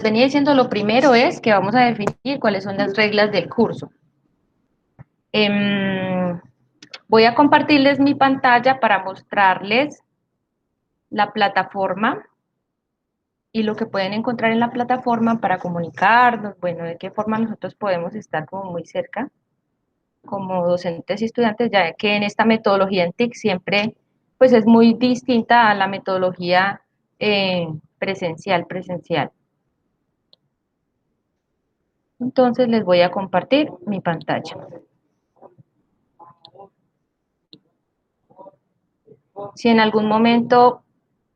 venía diciendo, lo primero es que vamos a definir cuáles son las reglas del curso. Voy a compartirles mi pantalla para mostrarles la plataforma y lo que pueden encontrar en la plataforma para comunicarnos, bueno, de qué forma nosotros podemos estar como muy cerca como docentes y estudiantes, ya que en esta metodología en TIC siempre pues es muy distinta a la metodología presencial. Entonces les voy a compartir mi pantalla. Si en algún momento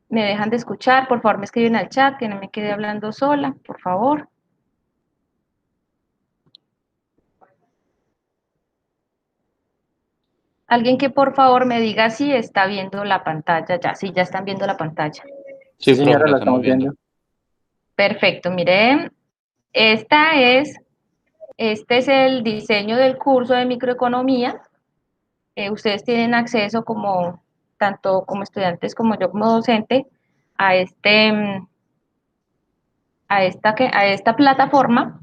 me dejan de escuchar, por favor me escriben al chat, que no me quede hablando sola, por favor. Alguien que por favor me diga si está viendo la pantalla ya, si ya están viendo la pantalla. Sí, Sí, profe, señora, la la estamos estamos viendo. viendo. Perfecto, miren, este es el diseño del curso de microeconomía. Ustedes tienen acceso como, tanto como estudiantes como yo como docente, a esta plataforma.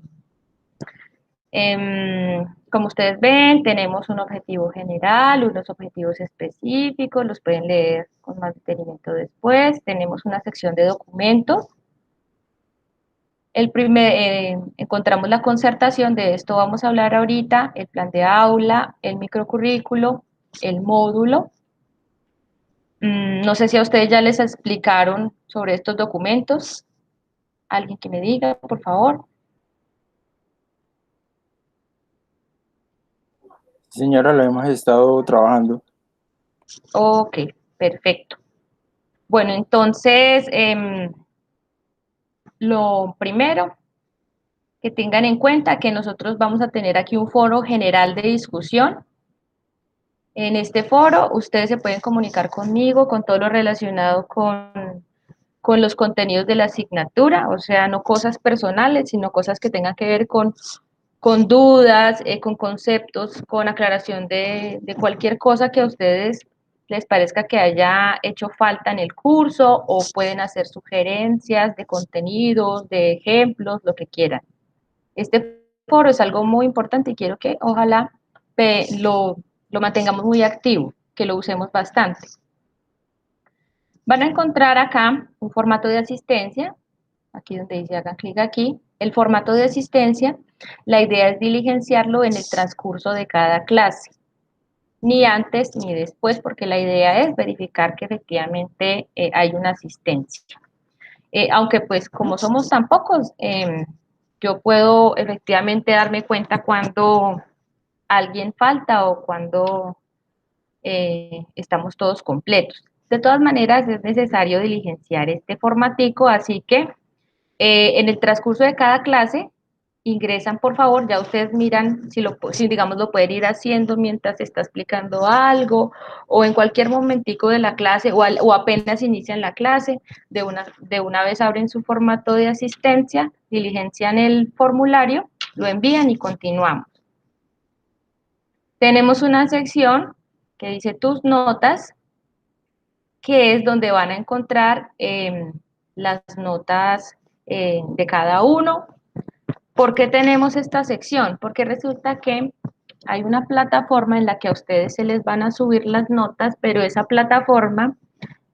Como ustedes ven, tenemos un objetivo general, unos objetivos específicos, los pueden leer con más detenimiento después. Tenemos una sección de documentos. Encontramos la concertación, de esto vamos a hablar ahorita, el plan de aula, el microcurrículo, el módulo. No sé si a ustedes ya les explicaron sobre estos documentos. Alguien que me diga, por favor. Sí, señora, lo hemos estado trabajando. Ok, perfecto. Bueno, entonces, lo primero que tengan en cuenta que nosotros vamos a tener aquí un foro general de discusión. En este foro ustedes se pueden comunicar conmigo con todo lo relacionado con los contenidos de la asignatura, o sea, no cosas personales, sino cosas que tengan que ver con dudas, con conceptos, con aclaración de cualquier cosa que a ustedes les parezca que haya hecho falta en el curso o pueden hacer sugerencias de contenidos, de ejemplos, lo que quieran. Este foro es algo muy importante y quiero que ojalá lo mantengamos muy activo, que lo usemos bastante. Van a encontrar acá un formato de asistencia, aquí donde dice hagan clic aquí, el formato de asistencia, la idea es diligenciarlo en el transcurso de cada clase, ni antes ni después, porque la idea es verificar que efectivamente hay una asistencia. Aunque pues como somos tan pocos, yo puedo efectivamente darme cuenta cuando alguien falta o cuando estamos todos completos. De todas maneras, es necesario diligenciar este formatico, así que en el transcurso de cada clase ingresan, por favor, ya ustedes miran si digamos lo pueden ir haciendo mientras se está explicando algo o en cualquier momentico de la clase o apenas inician la clase, de una vez abren su formato de asistencia, diligencian el formulario, lo envían y continuamos. Tenemos una sección que dice tus notas, que es donde van a encontrar las notas de cada uno. ¿Por qué tenemos esta sección? Porque resulta que hay una plataforma en la que a ustedes se les van a subir las notas, pero esa plataforma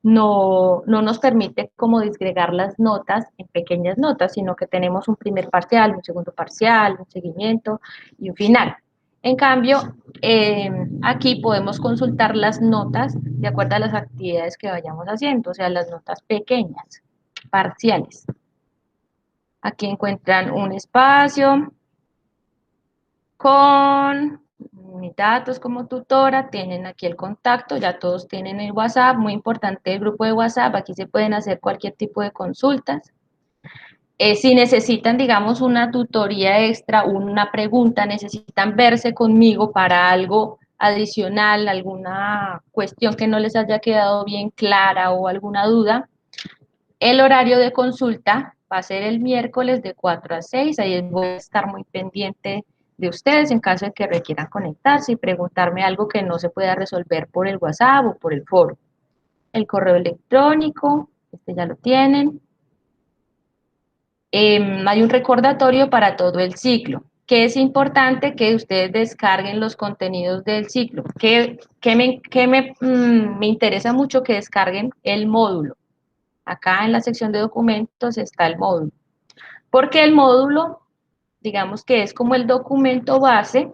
no nos permite como disgregar las notas en pequeñas notas, sino que tenemos un primer parcial, un segundo parcial, un seguimiento y un final. En cambio, aquí podemos consultar las notas de acuerdo a las actividades que vayamos haciendo, o sea, las notas pequeñas, parciales. Aquí encuentran un espacio con mis datos como tutora, tienen aquí el contacto, ya todos tienen el WhatsApp, muy importante el grupo de WhatsApp, aquí se pueden hacer cualquier tipo de consultas. Si necesitan, digamos, una tutoría extra, una pregunta, necesitan verse conmigo para algo adicional, alguna cuestión que no les haya quedado bien clara o alguna duda, el horario de consulta va a ser el miércoles de 4 a 6, ahí voy a estar muy pendiente de ustedes en caso de que requieran conectarse y preguntarme algo que no se pueda resolver por el WhatsApp o por el foro. El correo electrónico, este ya lo tienen. hay un recordatorio para todo el ciclo, que es importante que ustedes descarguen los contenidos del ciclo, me interesa mucho que descarguen el módulo. Acá en la sección de documentos está el módulo, porque el módulo, digamos que es como el documento base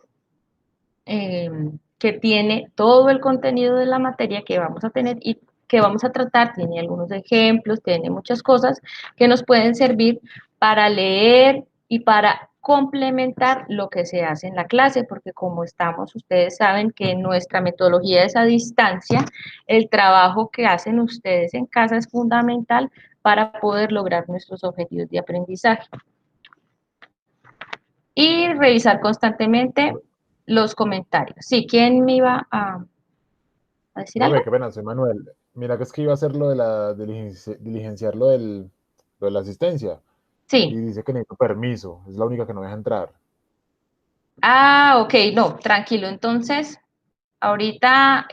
eh, que tiene todo el contenido de la materia que vamos a tener y que vamos a tratar, tiene algunos ejemplos, tiene muchas cosas que nos pueden servir para leer y para complementar lo que se hace en la clase, porque como estamos, ustedes saben que nuestra metodología es a distancia, el trabajo que hacen ustedes en casa es fundamental para poder lograr nuestros objetivos de aprendizaje. Y revisar constantemente los comentarios. Sí, ¿quién me iba a decir Profe, algo? qué pena, soy Manuel. Mira que es que iba a hacer lo de diligenciar lo de la asistencia. Y Sí. dice que necesito permiso. Es la única que no deja entrar. Ah, ok, no, tranquilo. Entonces, ahorita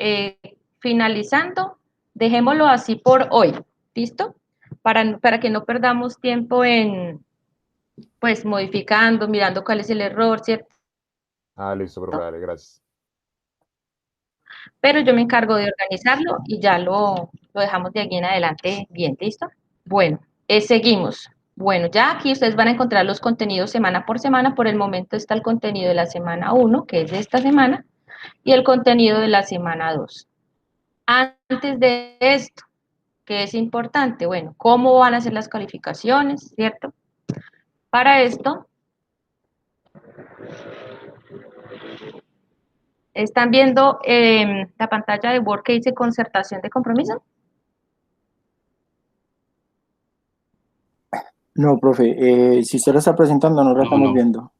finalizando, dejémoslo así por hoy. ¿Listo? Para que no perdamos tiempo en, pues, modificando, mirando cuál es el error, ¿cierto? Ah, listo, profe, dale, gracias. Pero yo me encargo de organizarlo y ya lo dejamos de aquí en adelante bien, ¿listo? Bueno, seguimos. Bueno, ya aquí ustedes van a encontrar los contenidos semana por semana. Por el momento está el contenido de la semana 1, que es de esta semana, y el contenido de la semana 2. Antes de esto, ¿qué es importante? Bueno, ¿cómo van a ser las calificaciones, cierto? Para esto, ¿están viendo la pantalla de Word que dice concertación de compromiso? No, profe, si usted la está presentando, no la estamos viendo.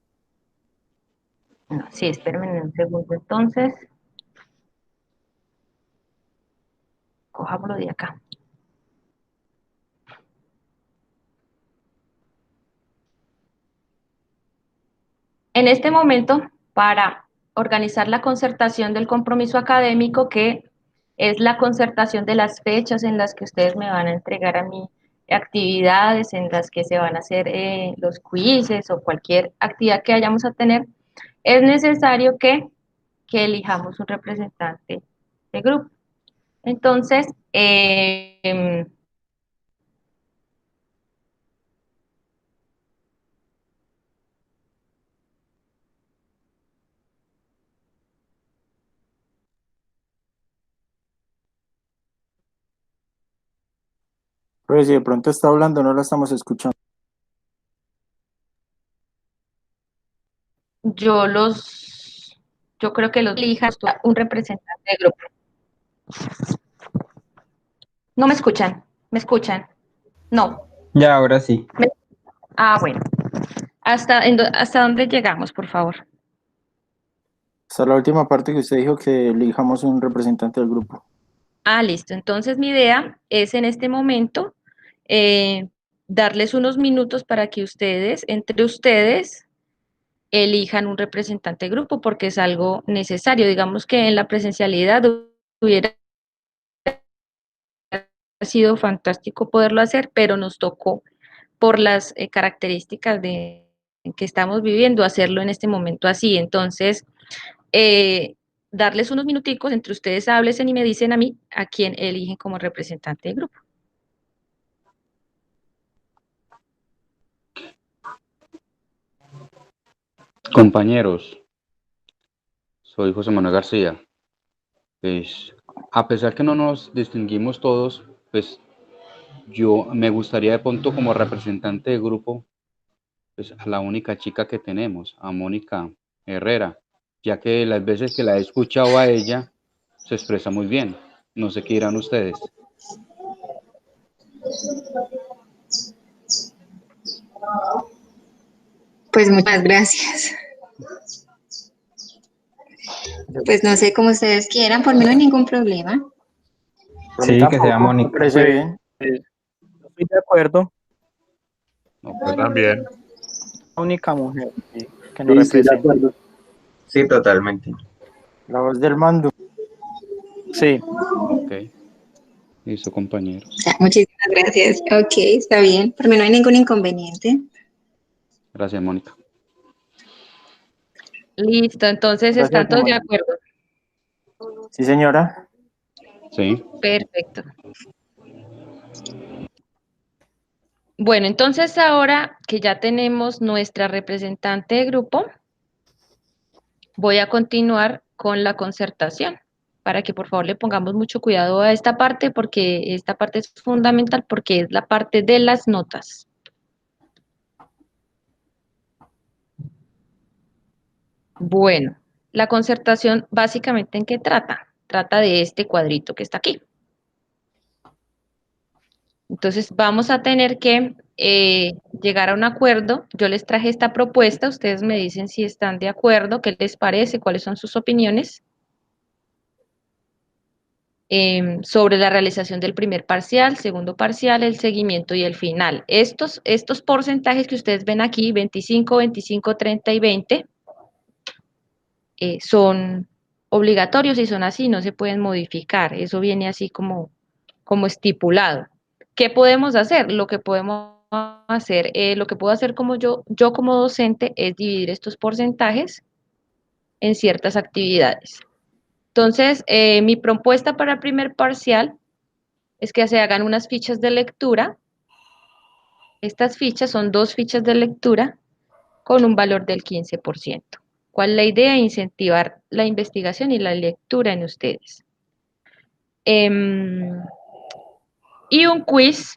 No, sí, espérenme un segundo entonces. Cojámoslo de acá. En este momento, para organizar la concertación del compromiso académico, que es la concertación de las fechas en las que ustedes me van a entregar a mí actividades, en las que se van a hacer los quizzes o cualquier actividad que vayamos a tener, es necesario que elijamos un representante de grupo. Entonces, Profe, si de pronto está hablando, no la estamos escuchando. yo creo que los elija un representante de grupo. No me escuchan, me escuchan. No. Ya, ahora sí. Bueno. ¿Hasta dónde llegamos, por favor? Hasta la última parte que usted dijo que elijamos un representante del grupo. Listo. Entonces mi idea es en este momento eh, darles unos minutos para que ustedes, entre ustedes, elijan un representante de grupo porque es algo necesario. Digamos que en la presencialidad hubiera sido fantástico poderlo hacer, pero nos tocó por las características de que estamos viviendo hacerlo en este momento así. Entonces, darles unos minuticos, entre ustedes hablen y me dicen a mí a quién eligen como representante del grupo. Compañeros, soy José Manuel García. Pues, a pesar que no nos distinguimos todos, pues yo me gustaría de pronto como representante del grupo, pues a la única chica que tenemos, a Mónica Herrera, ya que las veces que la he escuchado a ella, se expresa muy bien. No sé qué dirán ustedes. Pues muchas gracias. Pues no sé, como ustedes quieran, por mí no hay ningún problema. Por mí Sí, que sea tampoco, me Mónica. parece bien. Estoy de acuerdo. No, Yo también. La única mujer que nos Sí, estoy de representa. acuerdo. Sí, totalmente. La voz del mando. Sí. ok. Listo, compañeros. O sea, muchísimas Gracias. Ok, está bien. Por mí no hay ningún inconveniente. Gracias, Mónica. Listo, entonces Gracias, están todos de Mónica. acuerdo. Sí, señora. Sí. Perfecto. Bueno, entonces ahora que ya tenemos nuestra representante de grupo, voy a continuar con la concertación para que por favor le pongamos mucho cuidado a esta parte porque esta parte es fundamental porque es la parte de las notas. Bueno, la concertación básicamente ¿en qué trata? Trata de este cuadrito que está aquí. Entonces vamos a tener que llegar a un acuerdo. Yo les traje esta propuesta, ustedes me dicen si están de acuerdo, qué les parece, cuáles son sus opiniones sobre la realización del primer parcial, segundo parcial, el seguimiento y el final. Estos porcentajes que ustedes ven aquí, 25, 25, 30 y 20, son obligatorios y son así, no se pueden modificar. Eso viene así como estipulado. ¿Qué podemos hacer? Lo que podemos hacer, lo que puedo hacer como yo como docente es dividir estos porcentajes en ciertas actividades. Entonces, mi propuesta para el primer parcial es que se hagan unas fichas de lectura. Estas fichas son 2 fichas de lectura con un valor del 15%. ¿Cuál es la idea? Incentivar la investigación y la lectura en ustedes. Y un quiz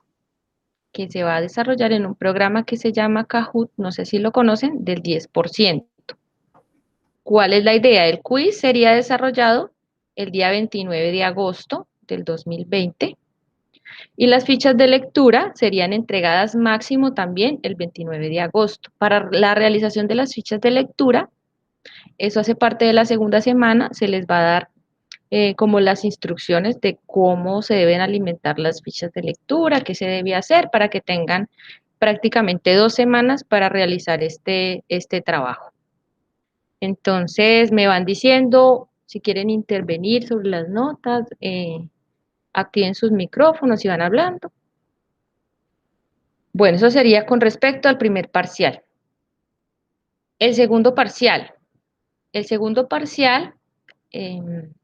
que se va a desarrollar en un programa que se llama Kahoot, no sé si lo conocen, del 10%. ¿Cuál es la idea? El quiz sería desarrollado el día 29 de agosto del 2020 y las fichas de lectura serían entregadas máximo también el 29 de agosto. Para la realización de las fichas de lectura, eso hace parte de la segunda semana, se les va a dar como las instrucciones de cómo se deben alimentar las fichas de lectura, qué se debe hacer para que tengan prácticamente 2 semanas para realizar este trabajo. Entonces, me van diciendo si quieren intervenir sobre las notas, activen sus micrófonos y van hablando. Bueno, eso sería con respecto al primer parcial. El segundo parcial. El segundo parcial,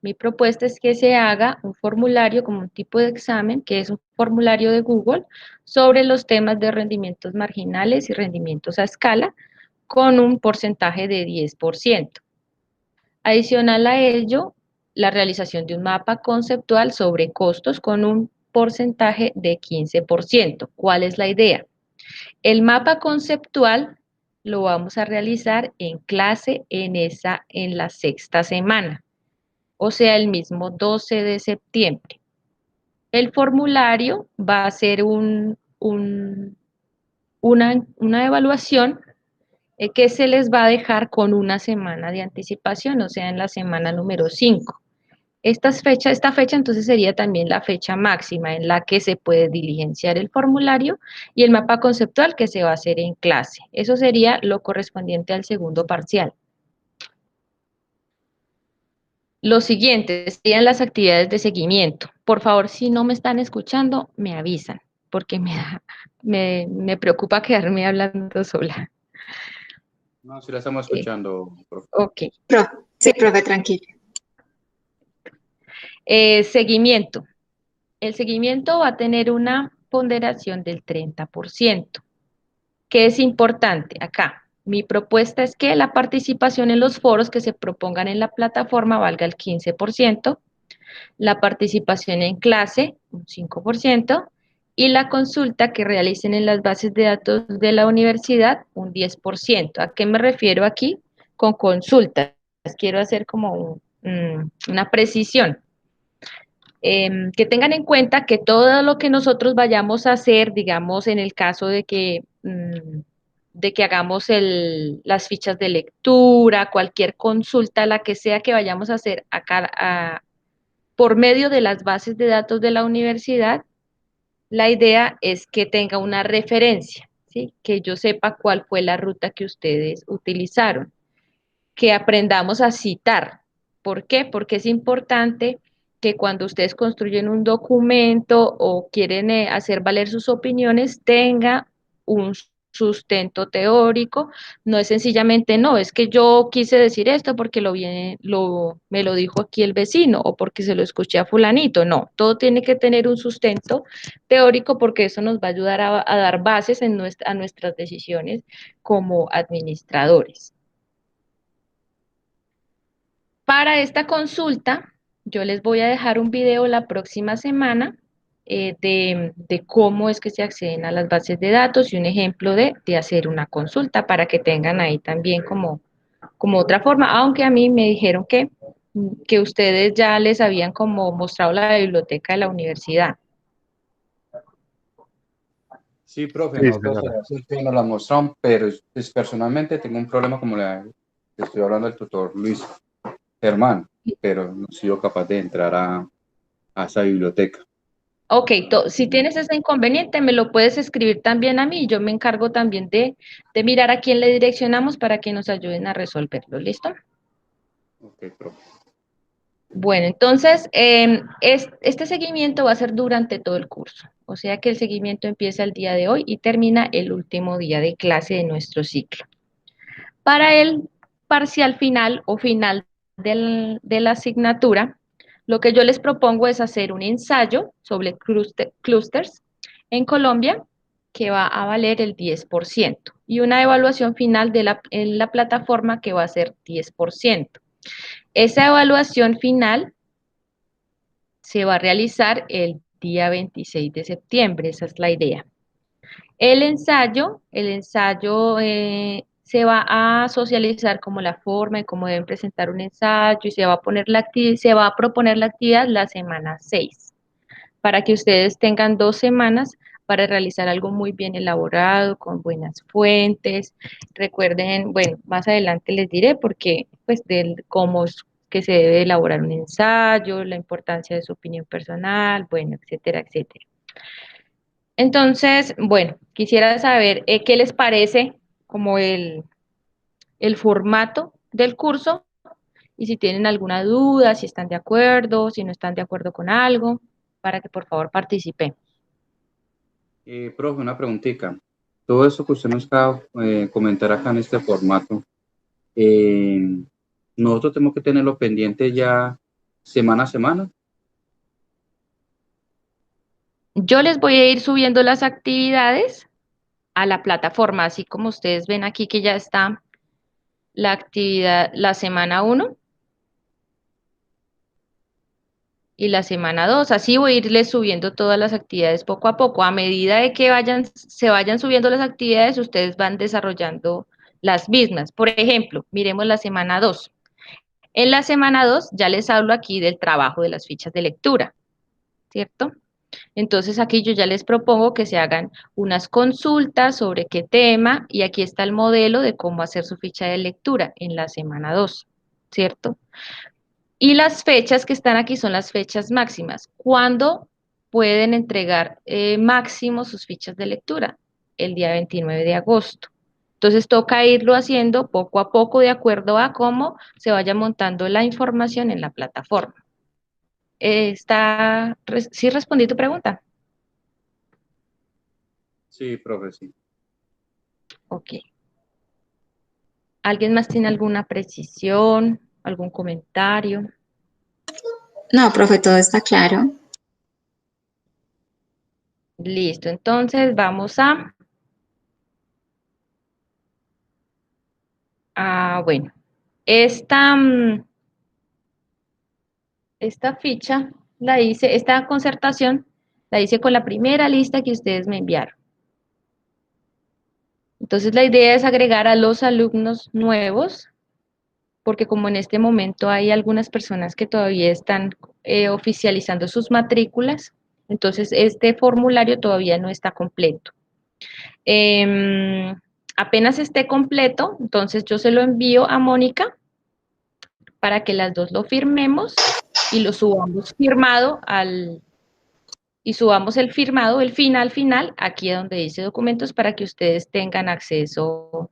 mi propuesta es que se haga un formulario como un tipo de examen, que es un formulario de Google, sobre los temas de rendimientos marginales y rendimientos a escala, con un porcentaje de 10%. Adicional a ello, la realización de un mapa conceptual sobre costos con un porcentaje de 15%. ¿Cuál es la idea? El mapa conceptual lo vamos a realizar en clase en la sexta semana, o sea, el mismo 12 de septiembre. El formulario va a ser una evaluación que se les va a dejar con una semana de anticipación, o sea, en la semana número 5. Esta fecha entonces sería también la fecha máxima en la que se puede diligenciar el formulario y el mapa conceptual que se va a hacer en clase. Eso sería lo correspondiente al segundo parcial. Lo siguiente serían las actividades de seguimiento. Por favor, si no me están escuchando, me avisan, porque me preocupa quedarme hablando sola. No, sí la estamos escuchando, profe. Ok. Sí, profe, tranquilo. Seguimiento. El seguimiento va a tener una ponderación del 30%. ¿Qué es importante acá? Mi propuesta es que la participación en los foros que se propongan en la plataforma valga el 15%, la participación en clase un 5% y la consulta que realicen en las bases de datos de la universidad un 10%. ¿A qué me refiero aquí? Con consultas. Quiero hacer como una precisión. Que tengan en cuenta que todo lo que nosotros vayamos a hacer, digamos, en el caso de que hagamos las fichas de lectura, cualquier consulta, la que sea que vayamos a hacer por medio de las bases de datos de la universidad, la idea es que tenga una referencia, ¿sí? Que yo sepa cuál fue la ruta que ustedes utilizaron, que aprendamos a citar. ¿Por qué? Porque es importante que cuando ustedes construyen un documento o quieren hacer valer sus opiniones, tenga un sustento teórico, no es sencillamente, no, es que yo quise decir esto porque me lo dijo aquí el vecino o porque se lo escuché a fulanito, no, todo tiene que tener un sustento teórico porque eso nos va a ayudar a dar bases a nuestras decisiones como administradores. Para esta consulta, yo les voy a dejar un video la próxima semana de cómo es que se acceden a las bases de datos y un ejemplo de hacer una consulta para que tengan ahí también como otra forma, aunque a mí me dijeron que ustedes ya les habían como mostrado la biblioteca de la universidad. Sí, profe, Sí, nosotros señora. nos la mostramos, pero pues, personalmente tengo un problema como le estoy hablando al tutor Luis Germán, pero no he sido capaz de entrar a esa biblioteca. Ok, si tienes ese inconveniente, me lo puedes escribir también a mí y yo me encargo también de mirar a quién le direccionamos para que nos ayuden a resolverlo. ¿Listo? Ok, profe. Bueno, entonces, este seguimiento va a ser durante todo el curso, o sea que el seguimiento empieza el día de hoy y termina el último día de clase de nuestro ciclo. Para el parcial final o final de la asignatura, lo que yo les propongo es hacer un ensayo sobre clústeres en Colombia que va a valer el 10% y una evaluación final en la plataforma que va a ser 10%. Esa evaluación final se va a realizar el día 26 de septiembre, esa es la idea. El ensayo se va a socializar como la forma y cómo deben presentar un ensayo y se va a se va a proponer la actividad la semana 6 para que ustedes tengan 2 semanas para realizar algo muy bien elaborado, con buenas fuentes. Recuerden, bueno, más adelante les diré porque, pues, cómo es que se debe elaborar un ensayo, la importancia de su opinión personal, bueno, etcétera, etcétera. Entonces, bueno, quisiera saber qué les parece como el formato del curso y si tienen alguna duda, si están de acuerdo, si no están de acuerdo con algo, para que por favor participen. Profe, una preguntita. Todo eso que usted nos acaba de comentar acá en este formato, eh, nosotros tenemos que tenerlo pendiente ya semana a semana. Yo les voy a ir subiendo las actividades a la plataforma, así como ustedes ven aquí que ya está la actividad, la semana 1 y la semana 2. Así voy a irles subiendo todas las actividades poco a poco. A medida de que se vayan subiendo las actividades, ustedes van desarrollando las mismas. Por ejemplo, miremos la semana 2. En la semana 2 ya les hablo aquí del trabajo de las fichas de lectura, ¿cierto? Entonces aquí yo ya les propongo que se hagan unas consultas sobre qué tema y aquí está el modelo de cómo hacer su ficha de lectura en la semana 2, ¿cierto? Y las fechas que están aquí son las fechas máximas. ¿Cuándo pueden entregar máximo sus fichas de lectura? El día 29 de agosto. Entonces toca irlo haciendo poco a poco de acuerdo a cómo se vaya montando la información en la plataforma. ¿Sí respondí tu pregunta? Sí, profe, sí. Ok. ¿Alguien más tiene alguna precisión, algún comentario? No, profe, todo está claro. Listo, entonces vamos bueno, esta, esta ficha esta concertación la hice con la primera lista que ustedes me enviaron. Entonces la idea es agregar a los alumnos nuevos, porque como en este momento hay algunas personas que todavía están oficializando sus matrículas, entonces este formulario todavía no está completo. Apenas esté completo, entonces yo se lo envío a Mónica para que las dos lo firmemos y lo subamos firmado y subamos el firmado, el final, aquí donde dice documentos para que ustedes tengan acceso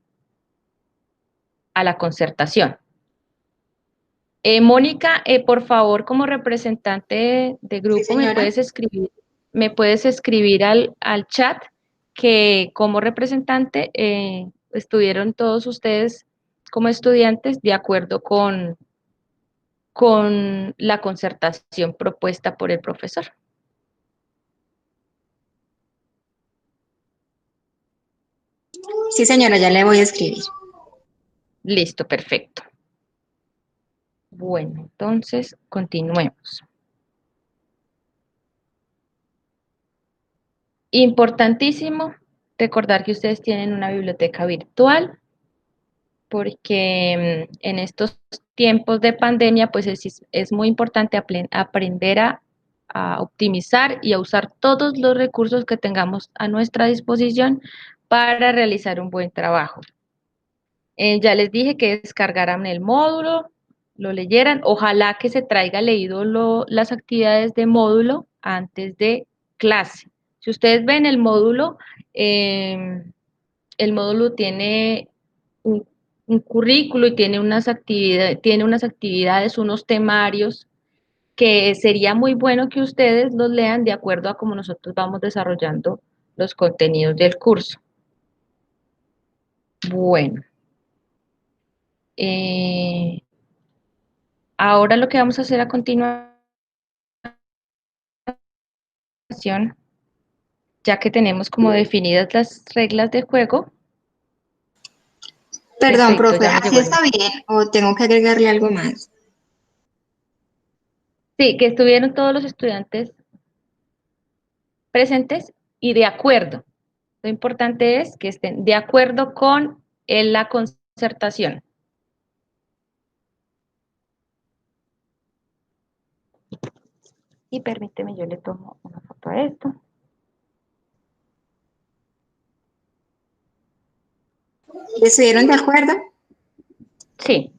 a la concertación. Mónica, por favor, como representante de grupo, señora. me puedes escribir al chat que como representante estuvieron todos ustedes como estudiantes de acuerdo con la concertación propuesta por el profesor. Sí, señora, ya le voy a escribir. Listo, perfecto. Bueno, entonces continuemos. Importantísimo recordar que ustedes tienen una biblioteca virtual porque en estos tiempos de pandemia pues es muy importante aprender a optimizar y a usar todos los recursos que tengamos a nuestra disposición para realizar un buen trabajo. Ya les dije que descargaran el módulo, lo leyeran, ojalá que se traiga leído las actividades de módulo antes de clase. Si ustedes ven el módulo tiene un currículo y tiene unas actividades, unos temarios que sería muy bueno que ustedes los lean de acuerdo a cómo nosotros vamos desarrollando los contenidos del curso. Bueno. Eh, Ahora lo que vamos a hacer a continuación, ya que tenemos como definidas las reglas de juego. Perdón, Perfecto, profe, ya me ¿así llegó el... está bien o tengo que agregarle algo más? Sí, que estuvieron todos los estudiantes presentes y de acuerdo. Lo importante es que estén de acuerdo con la concertación. Y permíteme, yo le tomo una foto a esto. ¿Estuvieron de acuerdo? Sí,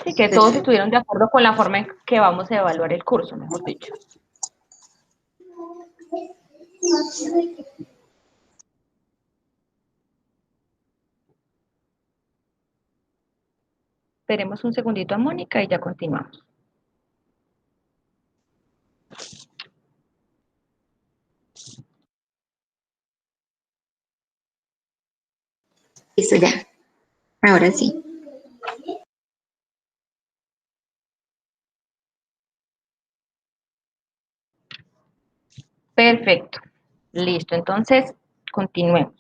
sí, que todos Perfecto. estuvieron de acuerdo con la forma en que vamos a evaluar el curso, mejor dicho. Esperemos un segundito a Mónica y ya continuamos. Listo, ya. Ahora sí. Perfecto. Listo, entonces continuemos.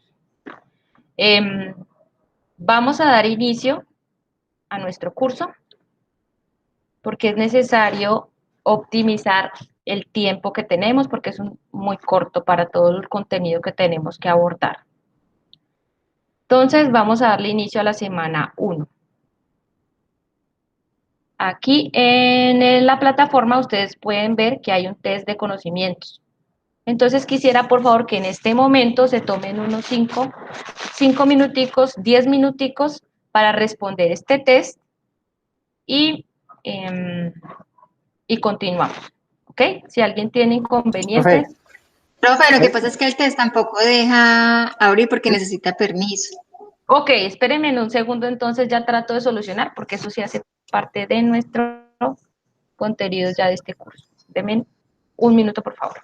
Em, Vamos a dar inicio a nuestro curso porque es necesario optimizar el tiempo que tenemos porque es muy corto para todo el contenido que tenemos que abordar. Entonces vamos a darle inicio a la semana 1. Aquí en la plataforma ustedes pueden ver que hay un test de conocimientos. Entonces quisiera por favor que en este momento se tomen unos 5 minuticos, 10 minuticos para responder este test y, em, y continuamos. ¿Ok? Si alguien tiene Profe, inconvenientes. Profe, lo que pasa es que el test tampoco deja abrir porque necesita permiso. Ok, espérenme en un segundo, entonces ya trato de solucionar porque eso sí hace parte de nuestro contenido ya de este curso. Denme un minuto, por favor.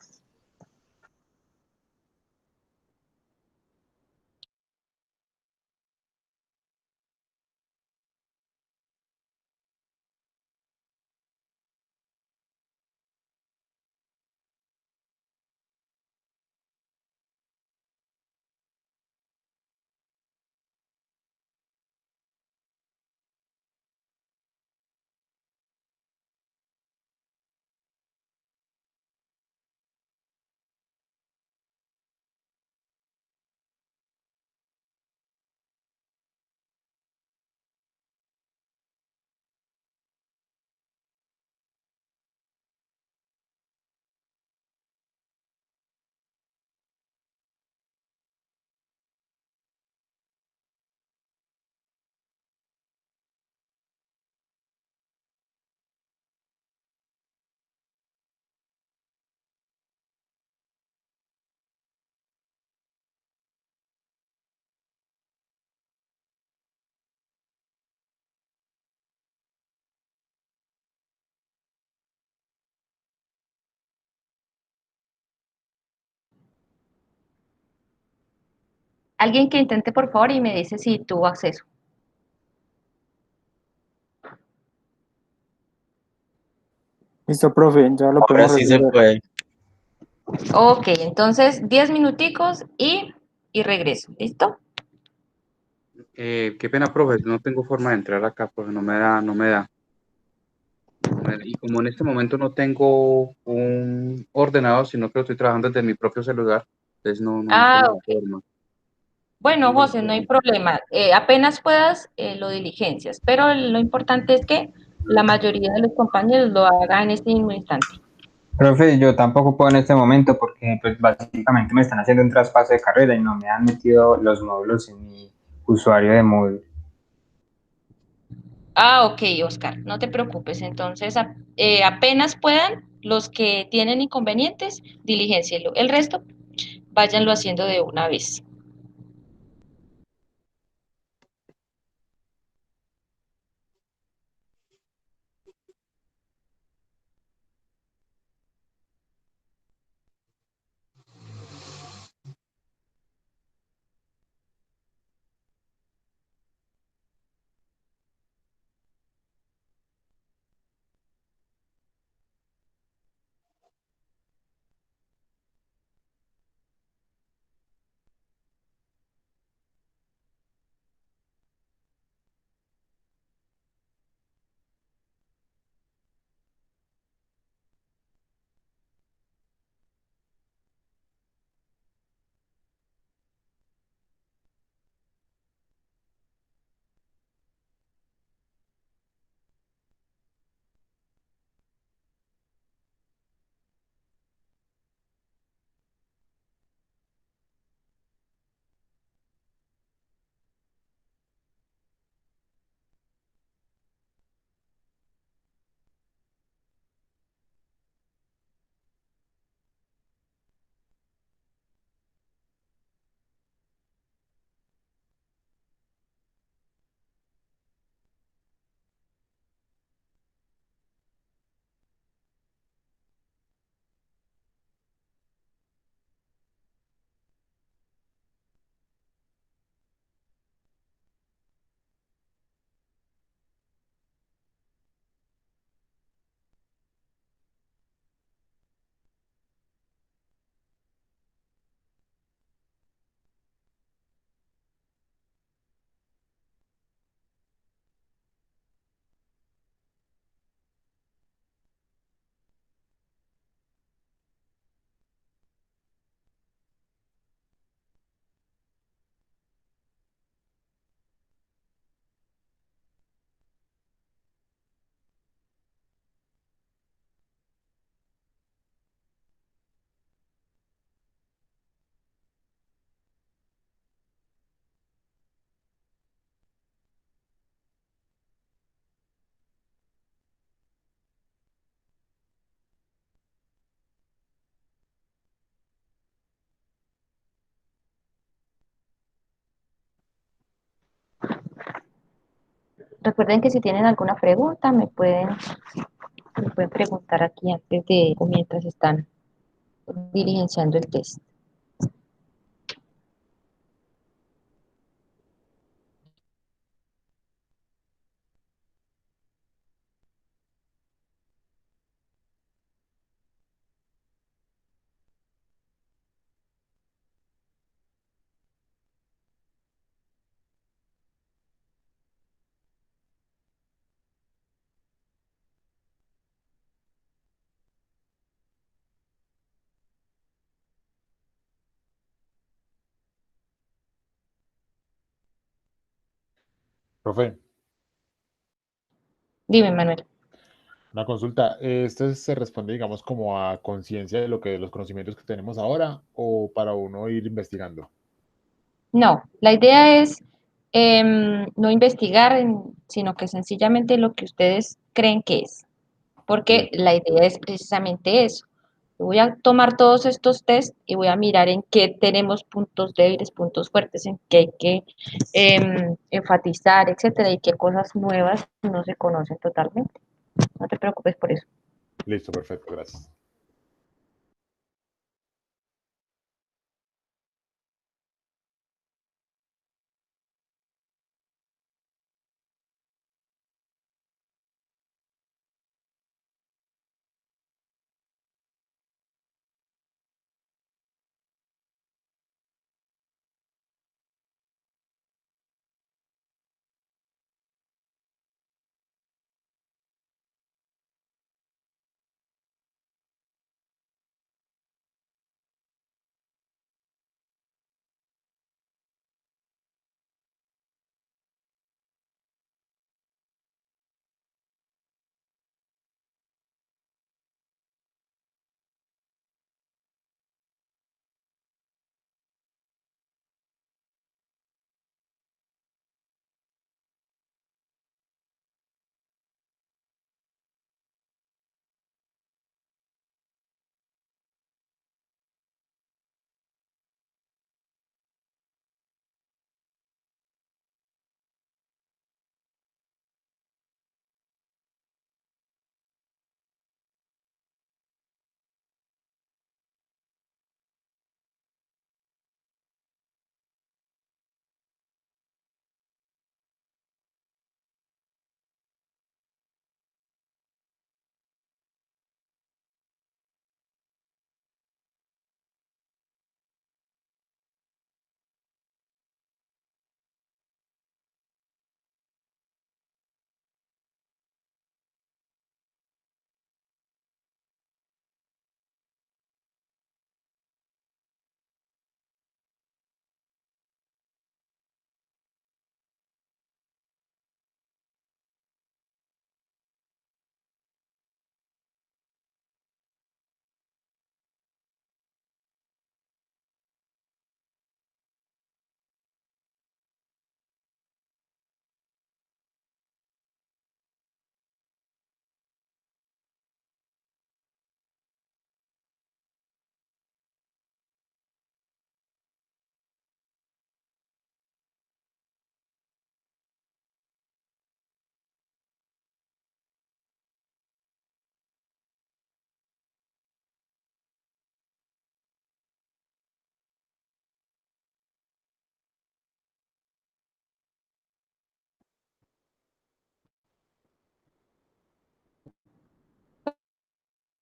Alguien que intente, por favor, y me dice si tuvo acceso. Listo, profe, ya lo Ahora podemos sí se resolver. puede. Ok, entonces 10 minuticos y regreso. ¿Listo? Qué pena, profe, no tengo forma de entrar acá, profe, no me da. Y como en este momento no tengo un ordenador, sino que lo estoy trabajando desde mi propio celular, entonces no Ah, tengo la ok. forma. No Bueno, tengo la José, no hay forma. problema. Apenas puedas, lo diligencias, pero lo importante es que la mayoría de los compañeros lo hagan en este mismo instante. Profe, yo tampoco puedo en este momento porque pues básicamente me están haciendo un traspaso de carrera y no me han metido los módulos en mi usuario de Moodle. Ah, ok, Oscar, no te preocupes. Entonces, apenas puedan, los que tienen inconvenientes, diligencienlo. El resto, váyanlo haciendo de una vez. Recuerden que si tienen alguna pregunta, me pueden preguntar aquí antes de o mientras están diligenciando el test. Profe, Dime, Manuel. una consulta. ¿Esto se responde, digamos, como a conciencia de los conocimientos que tenemos ahora o para uno ir investigando? No, la idea es no investigar, sino que sencillamente lo que ustedes creen que es, porque Listo, la idea es precisamente eso. Yo voy a tomar todos estos tests y voy a mirar en qué tenemos puntos débiles, puntos fuertes, en qué hay que enfatizar, etcétera, y qué cosas nuevas no se conocen totalmente. No te preocupes por eso. listo, perfecto, gracias.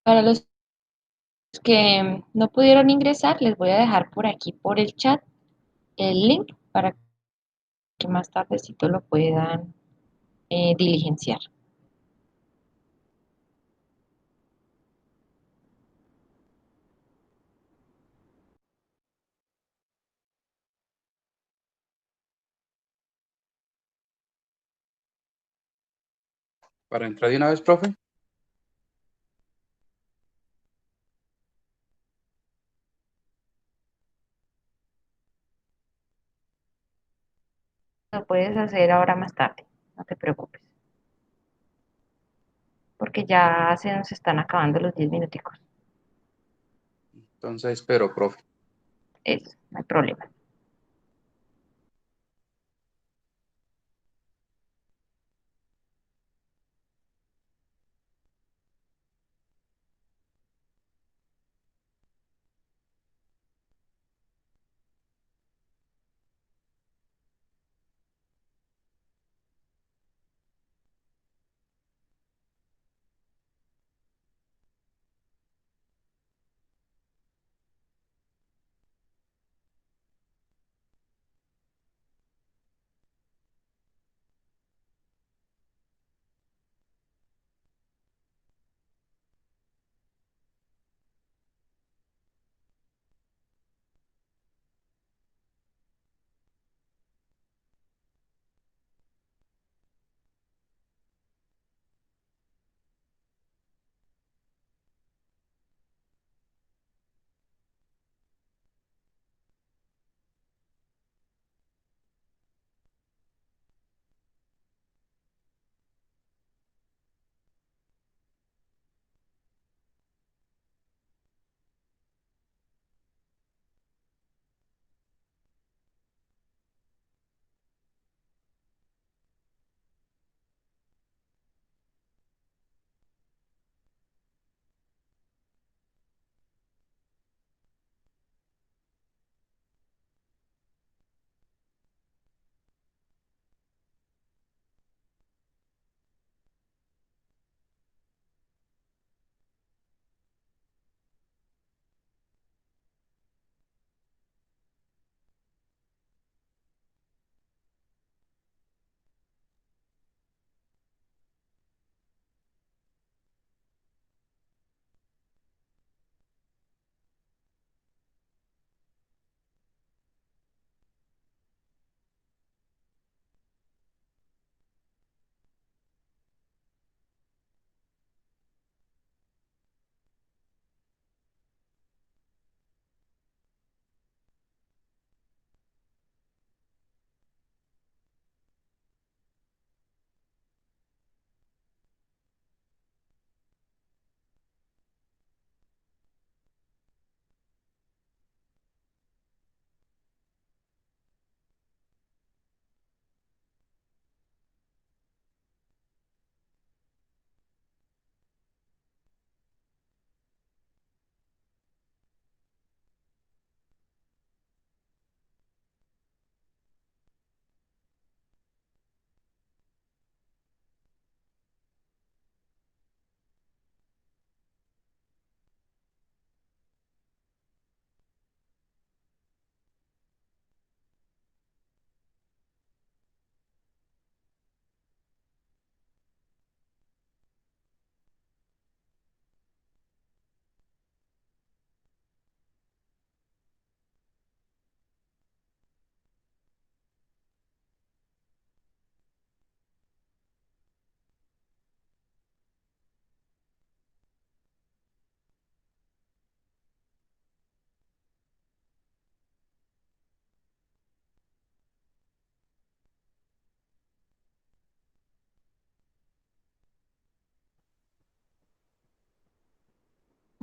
Para los que no pudieron ingresar, les voy a dejar por aquí por el chat el link para que más tardecito lo puedan diligenciar. Para entrar de una vez, profe. Lo puedes hacer ahora más tarde, no te preocupes, porque ya se nos están acabando los 10 minuticos. Entonces espero, profe. Eso, no hay problema.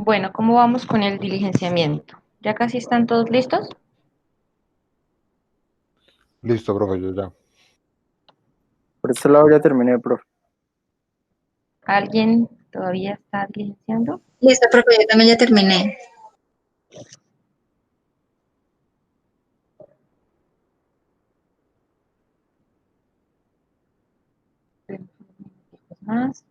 Bueno, ¿cómo vamos con el diligenciamiento? ¿Ya casi están todos listos? Listo, profe, yo ya. Por este lado ya terminé, profe. ¿Alguien todavía está diligenciando? Listo, profe, yo también ya terminé. Más.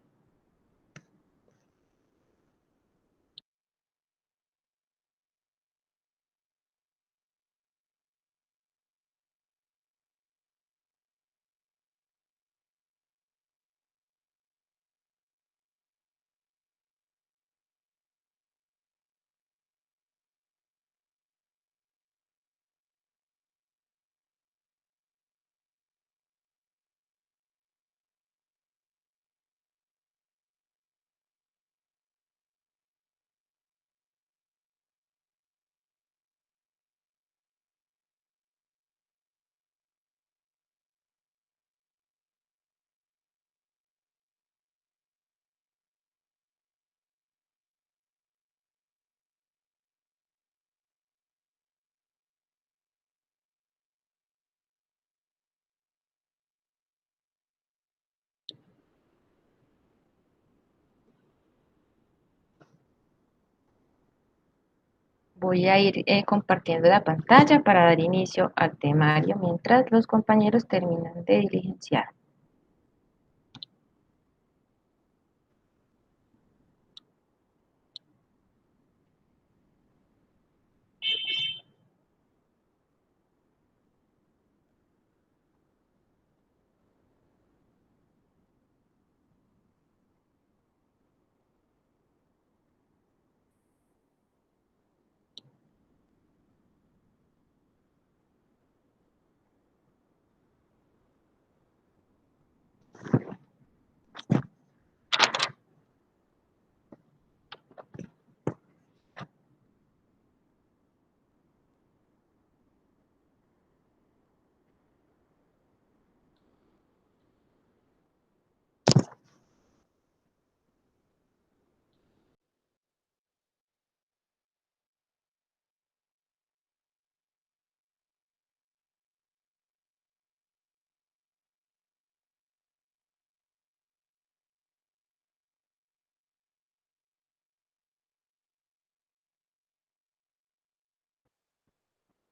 Voy a ir compartiendo la pantalla para dar inicio al temario mientras los compañeros terminan de diligenciar.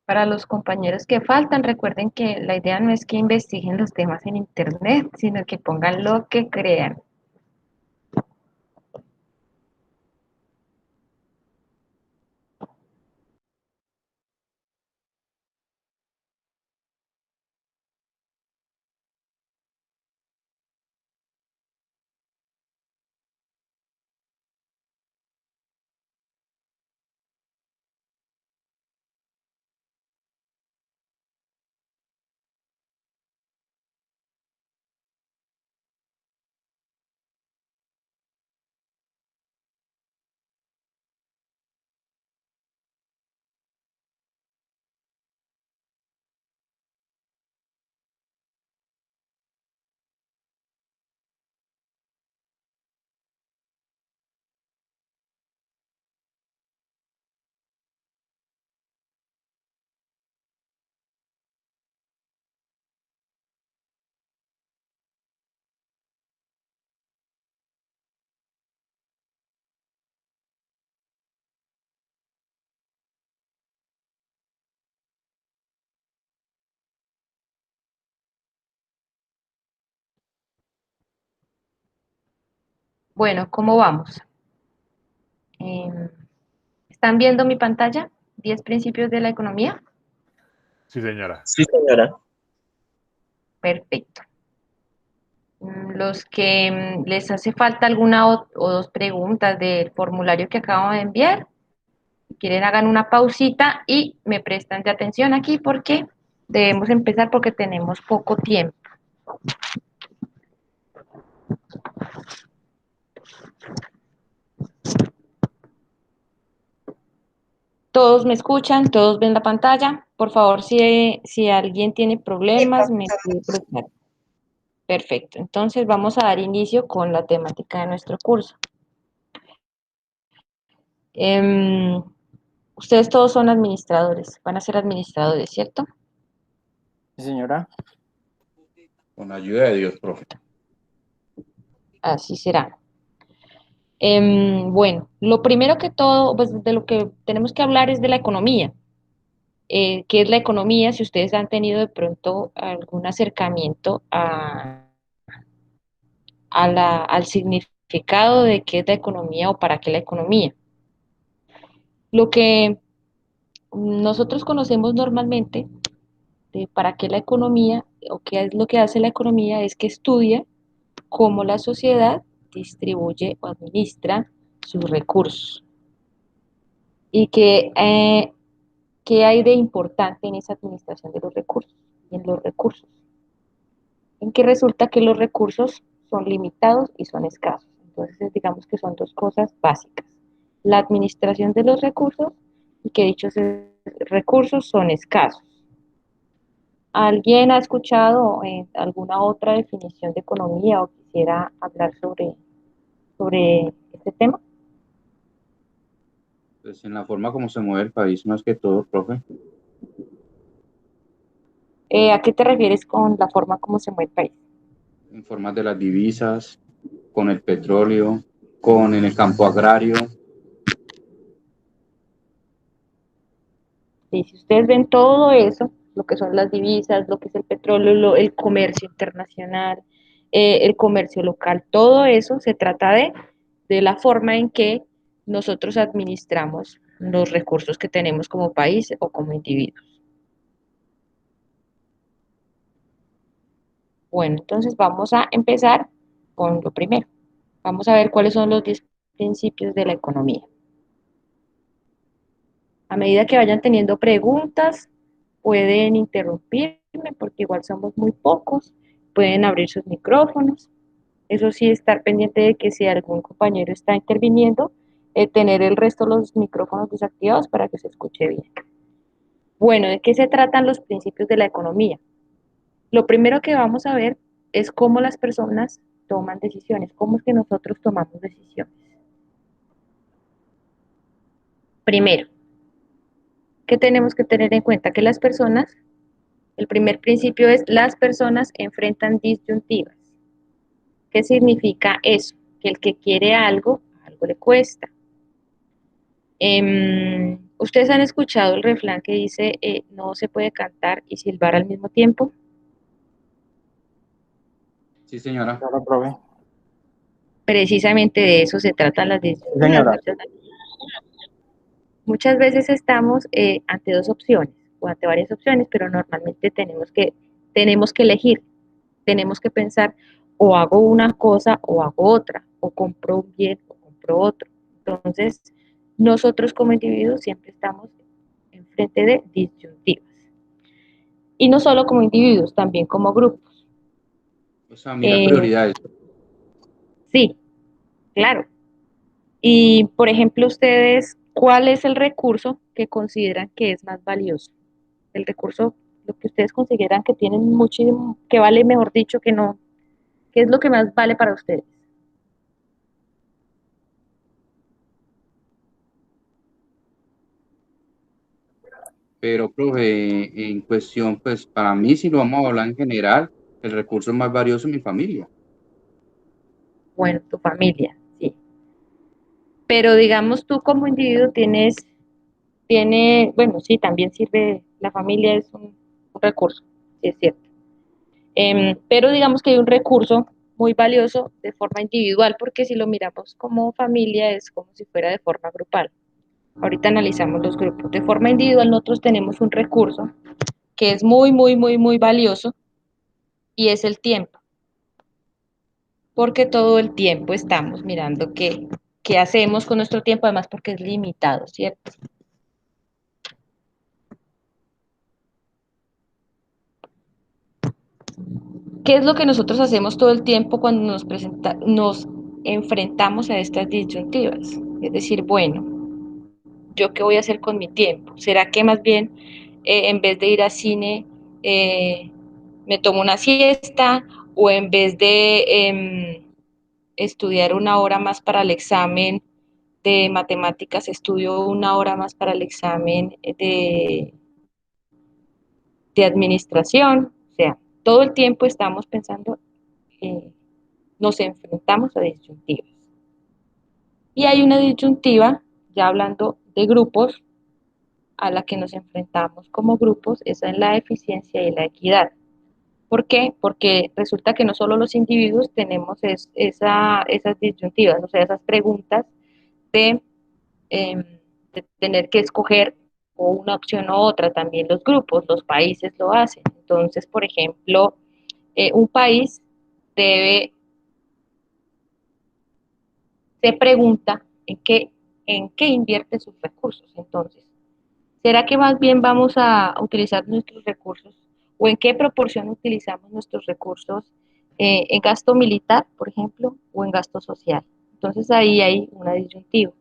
Para los compañeros que faltan, recuerden que la idea no es que investiguen los temas en internet, sino que pongan lo que crean. Bueno, ¿cómo vamos? ¿Están viendo mi pantalla? 10 principios de la economía. Sí, señora. Sí, señora. Perfecto. Los que les hace falta alguna o dos preguntas del formulario que acabo de enviar, si quieren hagan una pausita y me prestan de atención aquí porque debemos empezar porque tenemos poco tiempo. ¿Todos me escuchan? ¿Todos ven la pantalla? Por favor, si alguien tiene problemas, me escribe por el chat. Perfecto. Entonces vamos a dar inicio con la temática de nuestro curso. Ustedes todos son administradores, van a ser administradores, ¿cierto? Sí, señora. Con ayuda de Dios, profe. Así será. Bueno, lo primero que todo, pues de lo que tenemos que hablar es de la economía. ¿Qué es la economía? Si ustedes han tenido de pronto algún acercamiento al significado de qué es la economía o para qué la economía. Lo que nosotros conocemos normalmente de para qué la economía o qué es lo que hace la economía es que estudia cómo la sociedad distribuye o administra sus recursos y qué hay de importante en esa administración de los recursos y en los recursos. En que resulta que los recursos son limitados y son escasos. Entonces, digamos que son dos cosas básicas. La administración de los recursos y que dichos recursos son escasos. ¿Alguien ha escuchado alguna otra definición de economía o quisiera hablar sobre este tema? Pues en la forma como se mueve el país, más que todo, profe. ¿A qué te refieres con la forma como se mueve el país? En forma de las divisas, con el petróleo, con en el campo agrario. Y si ustedes ven todo eso, lo que son las divisas, lo que es el petróleo, el comercio internacional, el comercio local, todo eso se trata de la forma en que nosotros administramos los recursos que tenemos como país o como individuos. Bueno, entonces vamos a empezar con lo primero. Vamos a ver cuáles son los 10 principios de la economía. A medida que vayan teniendo preguntas, pueden interrumpirme porque igual somos muy pocos, pueden abrir sus micrófonos. Eso sí, estar pendiente de que si algún compañero está interviniendo, tener el resto de los micrófonos desactivados para que se escuche bien. Bueno, ¿de qué se tratan los principios de la economía? Lo primero que vamos a ver es cómo las personas toman decisiones, cómo es que nosotros tomamos decisiones. Primero, ¿qué tenemos que tener en cuenta? Que las personas, el primer principio es las personas enfrentan disyuntivas. ¿Qué significa eso? Que el que quiere algo, algo le cuesta. ¿Ustedes han escuchado el refrán que dice no se puede cantar y silbar al mismo tiempo? Sí, señora. Claro, profe. Precisamente de eso se tratan las Sí, disyuntivas. señora. Muchas veces estamos ante dos opciones o ante varias opciones, pero normalmente tenemos que elegir, tenemos que pensar o hago una cosa o hago otra, o compro un bien o compro otro. Entonces, nosotros como individuos siempre estamos enfrente de disyuntivas. Y no solo como individuos, también como grupos. O sea, mira Eh, prioridades. sí, claro. Y, por ejemplo, ustedes, ¿cuál es el recurso que consideran que es más valioso? El recurso, lo que ustedes consideran que tienen muchísimo, que vale, mejor dicho, que no, ¿qué es lo que más vale para ustedes? Pero, profe, en cuestión, pues para mí, si lo vamos a hablar en general, el recurso más valioso es mi familia. Bueno, tu familia, sí. Pero digamos, tú como individuo bueno, sí, también sirve, la familia es un recurso, sí es cierto. Pero digamos que hay un recurso muy valioso de forma individual, porque si lo miramos como familia es como si fuera de forma grupal. Ahorita analizamos los grupos. De forma individual nosotros tenemos un recurso que es muy, muy, muy, muy valioso y es el tiempo, porque todo el tiempo estamos mirando qué hacemos con nuestro tiempo, además porque es limitado, ¿cierto? ¿Qué es lo que nosotros hacemos todo el tiempo cuando nos enfrentamos a estas disyuntivas? Es decir, bueno, ¿yo qué voy a hacer con mi tiempo? ¿Será que más bien en vez de ir al cine me tomo una siesta o en vez de estudiar una hora más para el examen de matemáticas, estudio una hora más para el examen de administración? O sea, todo el tiempo estamos pensando, nos enfrentamos a disyuntivas. Y hay una disyuntiva, ya hablando de grupos, a la que nos enfrentamos como grupos, esa es la eficiencia y la equidad. ¿Por qué? Porque resulta que no solo los individuos tenemos esas disyuntivas, o sea, esas preguntas de, de tener que escoger o una opción u otra, también los grupos, los países lo hacen. Entonces, por ejemplo, un país debe, se pregunta en qué invierte sus recursos. Entonces, ¿será que más bien vamos a utilizar nuestros recursos o en qué proporción utilizamos nuestros recursos en gasto militar, por ejemplo, o en gasto social? Entonces ahí hay una disyuntiva.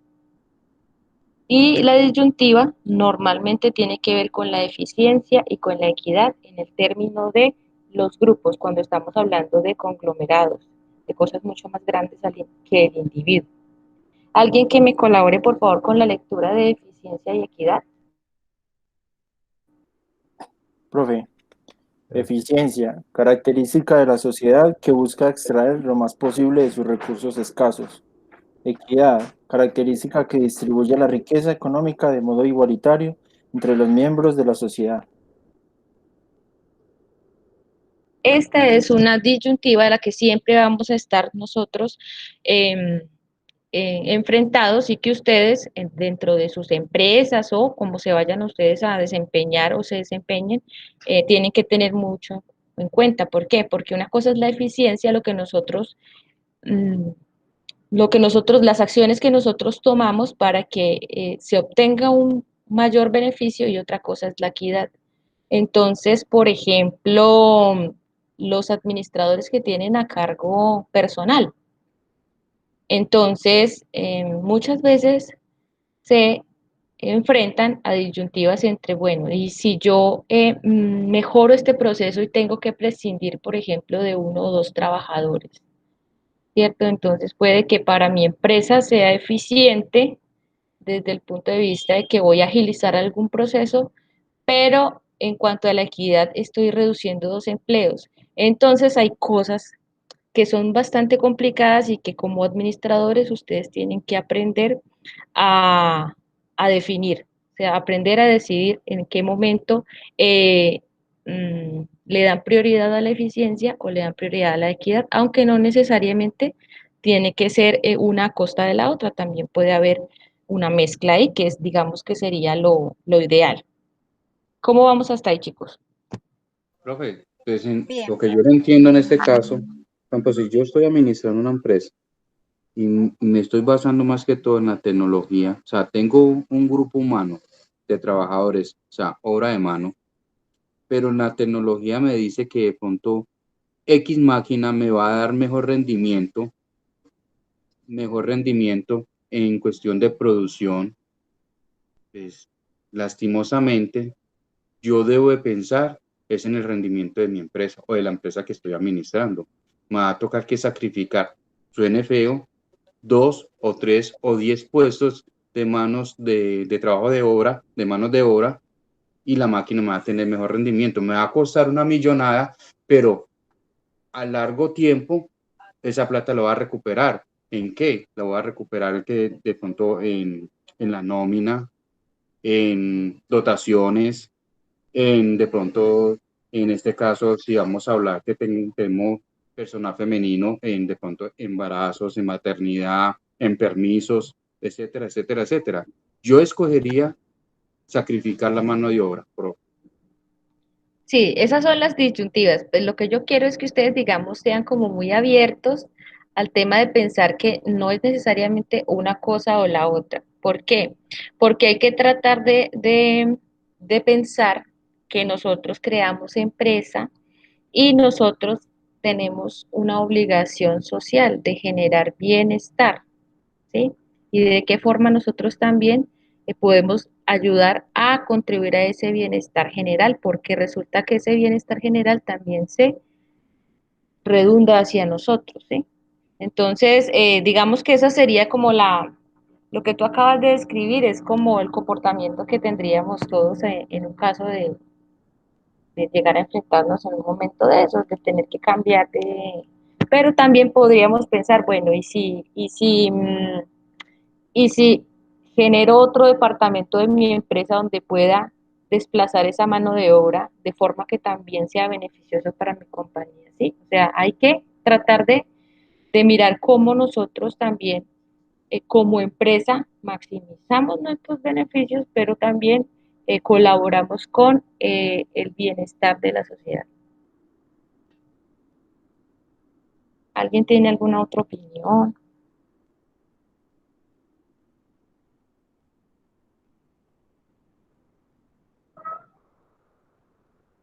Y la disyuntiva normalmente tiene que ver con la eficiencia y con la equidad en el término de los grupos, cuando estamos hablando de conglomerados, de cosas mucho más grandes que el individuo. ¿Alguien que me colabore, por favor, con la lectura de eficiencia y equidad? Profe, eficiencia, característica de la sociedad que busca extraer lo más posible de sus recursos escasos. Equidad, característica que distribuye la riqueza económica de modo igualitario entre los miembros de la sociedad. Esta es una disyuntiva de la que siempre vamos a estar nosotros em, enfrentados y que ustedes dentro de sus empresas o como se vayan ustedes a desempeñar o se desempeñen, tienen que tener mucho en cuenta. ¿Por qué? Porque una cosa es la eficiencia, mm, las acciones que nosotros tomamos para que se obtenga un mayor beneficio y otra cosa es la equidad. Entonces, por ejemplo, los administradores que tienen a cargo personal. Entonces, muchas veces se enfrentan a disyuntivas entre, bueno, y si yo mejoro este proceso y tengo que prescindir, por ejemplo, de uno o dos trabajadores, ¿cierto? Entonces puede que para mi empresa sea eficiente desde el punto de vista de que voy a agilizar algún proceso, pero en cuanto a la equidad estoy reduciendo dos empleos. Entonces hay cosas que son bastante complicadas y que como administradores ustedes tienen que aprender a, a definir, o sea, aprender a decidir en qué momento le dan prioridad a la eficiencia o le dan prioridad a la equidad, aunque no necesariamente tiene que ser una a costa de la otra, también puede haber una mezcla ahí, que es, digamos, que sería lo ideal. ¿Cómo vamos hasta ahí, chicos? Profe, pues Bien. lo que yo no entiendo en este caso, por ejemplo, si yo estoy administrando una empresa y me estoy basando más que todo en la tecnología, o sea, tengo un grupo humano de trabajadores, o sea, obra de mano, pero la tecnología me dice que de pronto X máquina me va a dar mejor rendimiento en cuestión de producción, pues lastimosamente yo debo de pensar es en el rendimiento de mi empresa o de la empresa que estoy administrando. Me va a tocar que sacrificar, suene feo, 2 o 3 o 10 puestos de trabajo de obra, de manos de obra, y la máquina me va a tener mejor rendimiento. Me va a costar una millonada, pero a largo tiempo esa plata lo va a recuperar. ¿En qué? La voy a recuperar que de pronto en la nómina, en dotaciones, de pronto, en este caso, si vamos a hablar que tenemos personal femenino en de pronto embarazos, en maternidad, en permisos, etcétera, etcétera, etcétera. Yo escogería sacrificar la mano de obra, Sí, esas son las disyuntivas. Pues lo que yo quiero es que ustedes, digamos, sean como muy abiertos al tema de pensar que no es necesariamente una cosa o la otra. ¿Por qué? Porque hay que tratar de pensar que nosotros creamos empresa y nosotros tenemos una obligación social de generar bienestar. ¿Sí? Y de qué forma nosotros también podemos ayudar a contribuir a ese bienestar general, porque resulta que ese bienestar general también se redunda hacia nosotros, ¿sí? Entonces, digamos que esa sería como lo que tú acabas de describir, es como el comportamiento que tendríamos todos en un caso de llegar a enfrentarnos en un momento de esos, de tener que cambiar pero también podríamos pensar, bueno, y si genero otro departamento de mi empresa donde pueda desplazar esa mano de obra de forma que también sea beneficioso para mi compañía, ¿sí? O sea, hay que tratar de mirar cómo nosotros también, como empresa, maximizamos nuestros beneficios, pero también colaboramos con el bienestar de la sociedad. ¿Alguien tiene alguna otra opinión?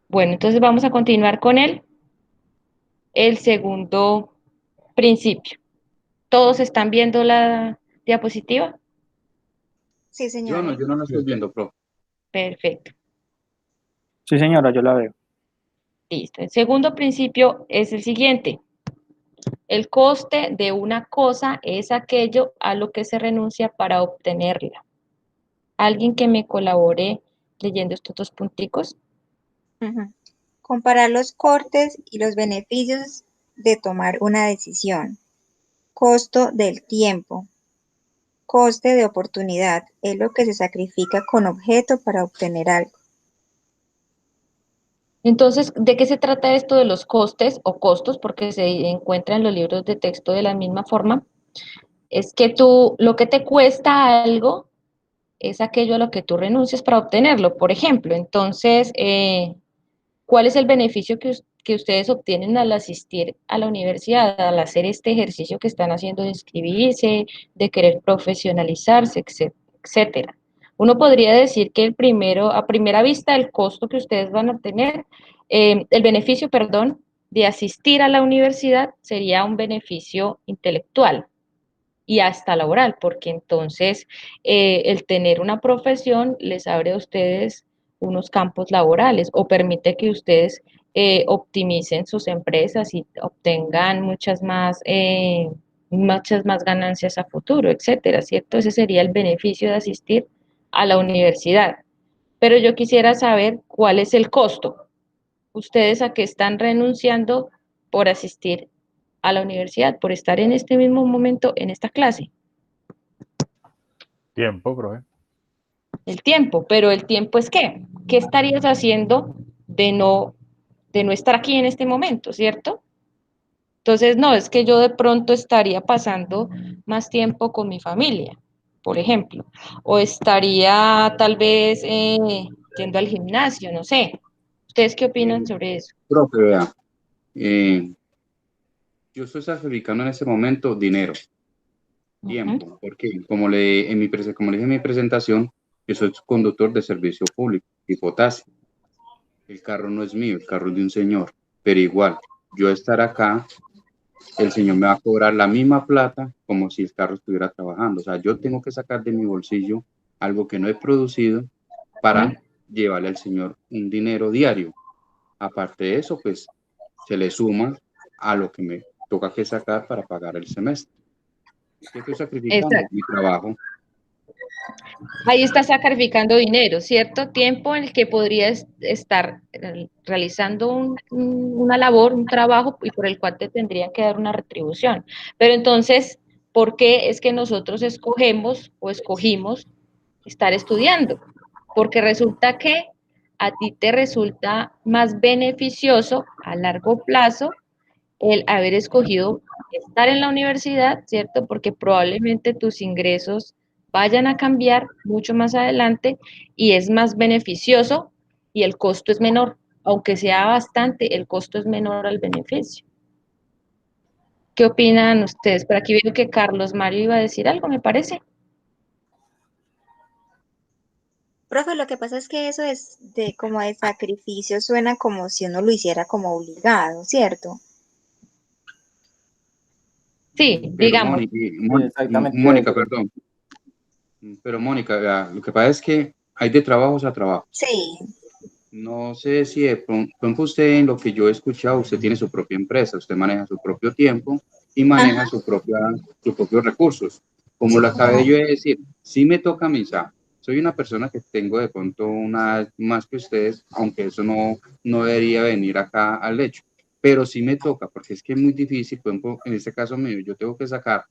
Bueno, entonces vamos a continuar con el segundo principio. ¿Todos están viendo la diapositiva? Sí, señora. yo no lo estoy viendo, profe. Perfecto, Sí, señora, yo la veo. listo. El segundo principio es el siguiente. El coste de una cosa es aquello a lo que se renuncia para obtenerla. ¿Alguien que me colabore leyendo estos dos punticos? Ujú. Comparar los cortes y los beneficios de tomar una decisión. Costo del tiempo. coste de oportunidad es lo que se sacrifica con objeto para obtener algo. Entonces, ¿de qué se trata esto de los costes o costos? Porque se encuentra en los libros de texto de la misma forma. Es que tú, lo que te cuesta algo es aquello a lo que tú renuncias para obtenerlo, por ejemplo. Entonces, ¿cuál es el beneficio que ustedes obtienen al asistir a la universidad, al hacer este ejercicio que están haciendo de inscribirse, de querer profesionalizarse, etcétera? Uno podría decir que a primera vista, el costo que ustedes van a tener, el beneficio, perdón, de asistir a la universidad sería un beneficio intelectual y hasta laboral, porque entonces el tener una profesión les abre a ustedes unos campos laborales o permite que ustedes optimicen sus empresas y obtengan muchas más ganancias a futuro, etcétera, ¿cierto? Ese sería el beneficio de asistir a la universidad. Pero yo quisiera saber cuál es el costo. ¿Ustedes a qué están renunciando por asistir a la universidad, por estar en este mismo momento en esta clase? Tiempo, profe. El tiempo, pero el tiempo es ¿qué? ¿Qué estarías haciendo de no estar aquí en este momento, ¿cierto? Entonces, no, es que yo de pronto estaría pasando más tiempo con mi familia, por ejemplo, o estaría tal vez yendo al gimnasio, no sé. ¿Ustedes qué opinan sobre eso? Profe, vea, eh, yo estoy sacrificando en este momento dinero, Ujú. tiempo, porque como le dije en mi presentación, yo soy conductor de servicio público y potasio. El carro no es mío, el carro es de un señor, pero igual, yo estar acá, el señor me va a cobrar la misma plata como si el carro estuviera trabajando. O sea, yo tengo que sacar de mi bolsillo algo que no he producido para llevarle al señor un dinero diario. Aparte de eso, pues se le suma a lo que me toca que sacar para pagar el semestre. ¿Qué estoy sacrificando? Exacto. Mi trabajo. Ahí está sacrificando dinero, ¿cierto? Tiempo en el que podrías estar realizando una labor, un trabajo y por el cual te tendrían que dar una retribución. Pero entonces, ¿por qué es que nosotros escogemos o escogimos estar estudiando? Porque resulta que a ti te resulta más beneficioso a largo plazo el haber escogido estar en la universidad, ¿cierto? Porque probablemente tus ingresos vayan a cambiar mucho más adelante y es más beneficioso y el costo es menor. Aunque sea bastante, el costo es menor al beneficio. ¿Qué opinan ustedes? Por aquí veo que Carlos Mario iba a decir algo, me parece. Profe, lo que pasa es que eso es de como de sacrificio, suena como si uno lo hiciera como obligado, ¿cierto? Sí, Pero digamos. Sí, exactamente Mónica, eso. perdón. Pero Mónica, vea, lo que pasa es que hay de trabajos a trabajo. Sí. No sé si de pronto usted, en lo que yo he escuchado, usted tiene su propia empresa, usted maneja su propio tiempo y maneja Ajá. sus propios recursos. Como lo acabé yo de decir, sí me toca misa. Soy una persona que tengo de pronto una más que ustedes, aunque eso no debería venir acá al hecho. Pero sí me toca, porque es que es muy difícil, por ejemplo, en este caso mío, yo tengo que sacar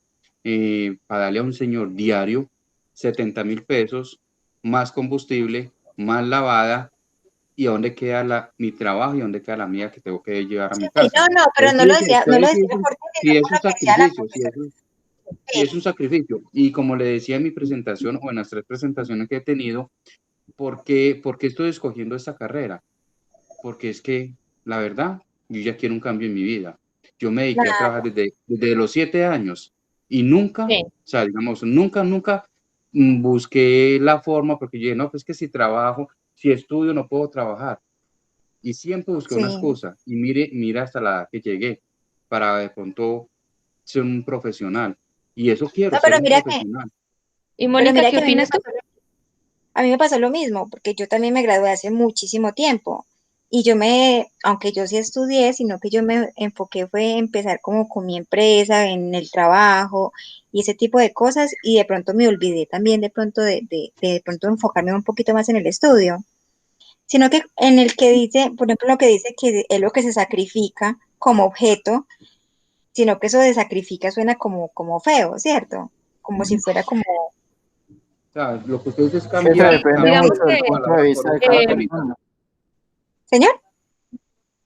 para darle a un señor diario 70.000 pesos, más combustible, más lavada, y dónde queda mi trabajo y dónde queda la mía que tengo que llevar a Sí, mi casa. no, pero no lo decía, no lo decía por ti, Sí sino es por un lo que decía la sacrificio, profesora. sí es un sacrificio. Y como le decía en mi presentación o en las 3 presentaciones que he tenido, ¿por qué estoy escogiendo esta carrera? Porque es que, la verdad, yo ya quiero un cambio en mi vida. Yo me dediqué a trabajar desde los 7 años y nunca, Sí. o sea, digamos, nunca busqué la forma porque yo dije, no, pues que si trabajo, si estudio, no puedo trabajar. Y siempre busqué una Sí. excusa. Y mira hasta la edad que llegué para de pronto ser un profesional. Y eso quiero, No, ser un profesional. Y pero Mónica, mira ¿qué que opinas tú? a mí me pasó lo mismo, porque yo también me gradué hace muchísimo tiempo. Y aunque yo sí estudié, sino que yo me enfoqué fue en empezar como con mi empresa, en el trabajo y ese tipo de cosas. Y de pronto me olvidé también de pronto de pronto enfocarme un poquito más en el estudio. Sino que en el que dice, por ejemplo, lo que dice que es lo que se sacrifica como objeto, sino que eso de sacrifica suena como feo, ¿cierto? como si fuera como, O sea, lo que ustedes es Eso cambiar, depende cambiar Digamos mucho del que, punto palabra de por vista de otra cada eh, bonita. persona. señor,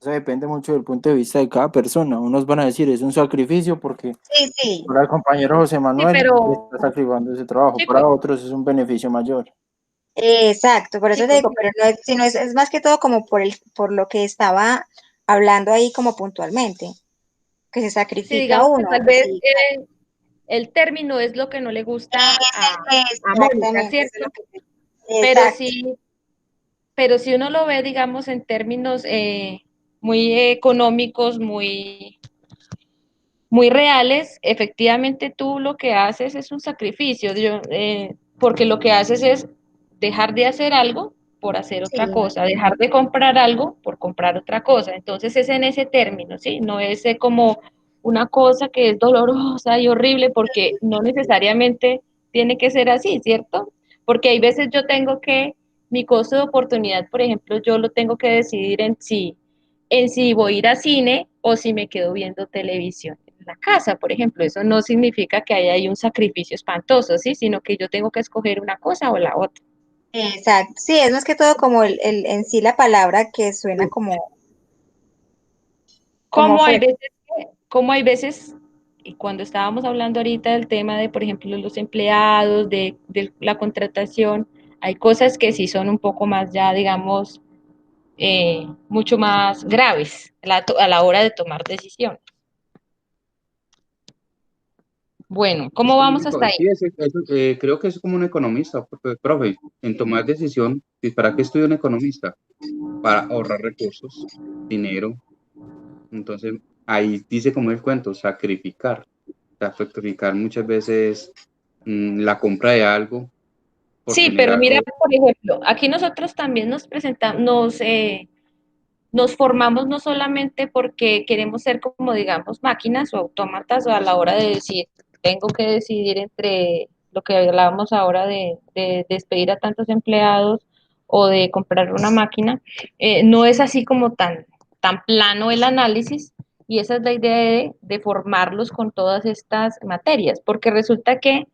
Eso depende mucho del punto de vista de cada persona. Unos van a decir es un sacrificio porque sí, sí, para el compañero José sí, Manuel pero, está sacrificando ese trabajo, sí, para pues, otros es un beneficio mayor. exacto, por sí, eso te pues, digo, pero no es, sino es más que todo como por lo que estaba hablando ahí como puntualmente, que se sí, sacrifica digamos que uno, tal vez sí, el término es lo que no le gusta a Mónica, exactamente, eso es lo ¿cierto? que, Pero exacto, sí, pero si uno lo ve, digamos, en términos muy económicos, muy reales, efectivamente tú lo que haces es un sacrificio, porque lo que haces es dejar de hacer algo por hacer otra sí, cosa, dejar de comprar algo por comprar otra cosa. Entonces es en ese término, ¿sí? No es como una cosa que es dolorosa y horrible porque no necesariamente tiene que ser así, ¿cierto? Porque hay veces yo tengo que, mi costo de oportunidad, por ejemplo, yo lo tengo que decidir en si voy a ir a cine o si me quedo viendo televisión en la casa, por ejemplo. Eso no significa que haya ahí un sacrificio espantoso, ¿sí? Sino que yo tengo que escoger una cosa o la otra. exacto, sí, es más que todo como en sí la palabra que suena como Como hay fuerte. veces, como hay veces, y cuando estábamos hablando ahorita del tema de, por ejemplo, los empleados, de la contratación, hay cosas que sí son un poco más ya, digamos, mucho más graves a la hora de tomar decisiones. Bueno, Es ¿cómo como vamos hasta ahí? sí, creo que es como un economista, profe, en tomar decisión. ¿Y para qué estudia un economista? Para ahorrar recursos, dinero. Entonces, ahí dice como el cuento, sacrificar. Sacrificar muchas veces la compra de algo por Sí, tener pero mira, algo. por ejemplo, aquí nosotros también nos presentamos, nos formamos no solamente porque queremos ser como, digamos, máquinas o autómatas o a la hora de decir, tengo que decidir entre lo que hablábamos ahora de despedir a tantos empleados o de comprar una máquina, no es así como tan plano el análisis y esa es la idea de formarlos con todas estas materias, porque resulta que,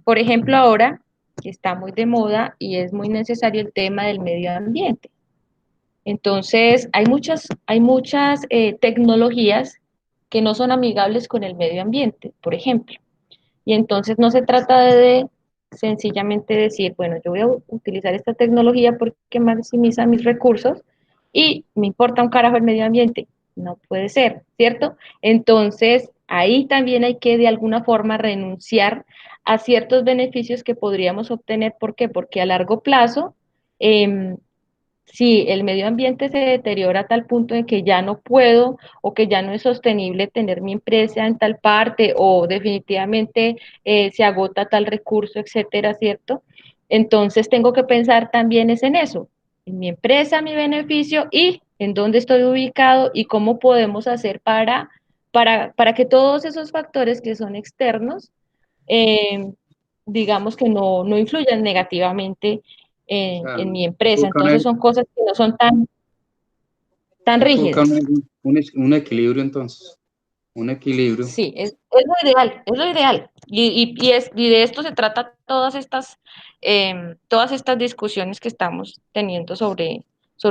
por ejemplo, ahora que está muy de moda y es muy necesario el tema del medio ambiente. Entonces, hay muchas tecnologías que no son amigables con el medio ambiente, por ejemplo. Y entonces no se trata de sencillamente decir, bueno, yo voy a utilizar esta tecnología porque maximiza mis recursos y me importa un carajo el medio ambiente. No puede ser, ¿cierto? Entonces, ahí también hay que de alguna forma renunciar a ciertos beneficios que podríamos obtener. ¿Por qué? Porque a largo plazo, eh, si el medio ambiente se deteriora a tal punto de que ya no puedo o que ya no es sostenible tener mi empresa en tal parte o definitivamente se agota tal recurso, etcétera, ¿cierto? Entonces tengo que pensar también es en eso, en mi empresa, mi beneficio y en dónde estoy ubicado y cómo podemos hacer para que todos esos factores que son externos, eh, digamos que no influyan negativamente O sea, en mi se empresa. busca, Entonces son cosas que no son tan se busca rígidas. un equilibrio entonces, un equilibrio. Sí, es lo ideal, es lo ideal. Y de esto se trata todas estas discusiones que estamos teniendo sobre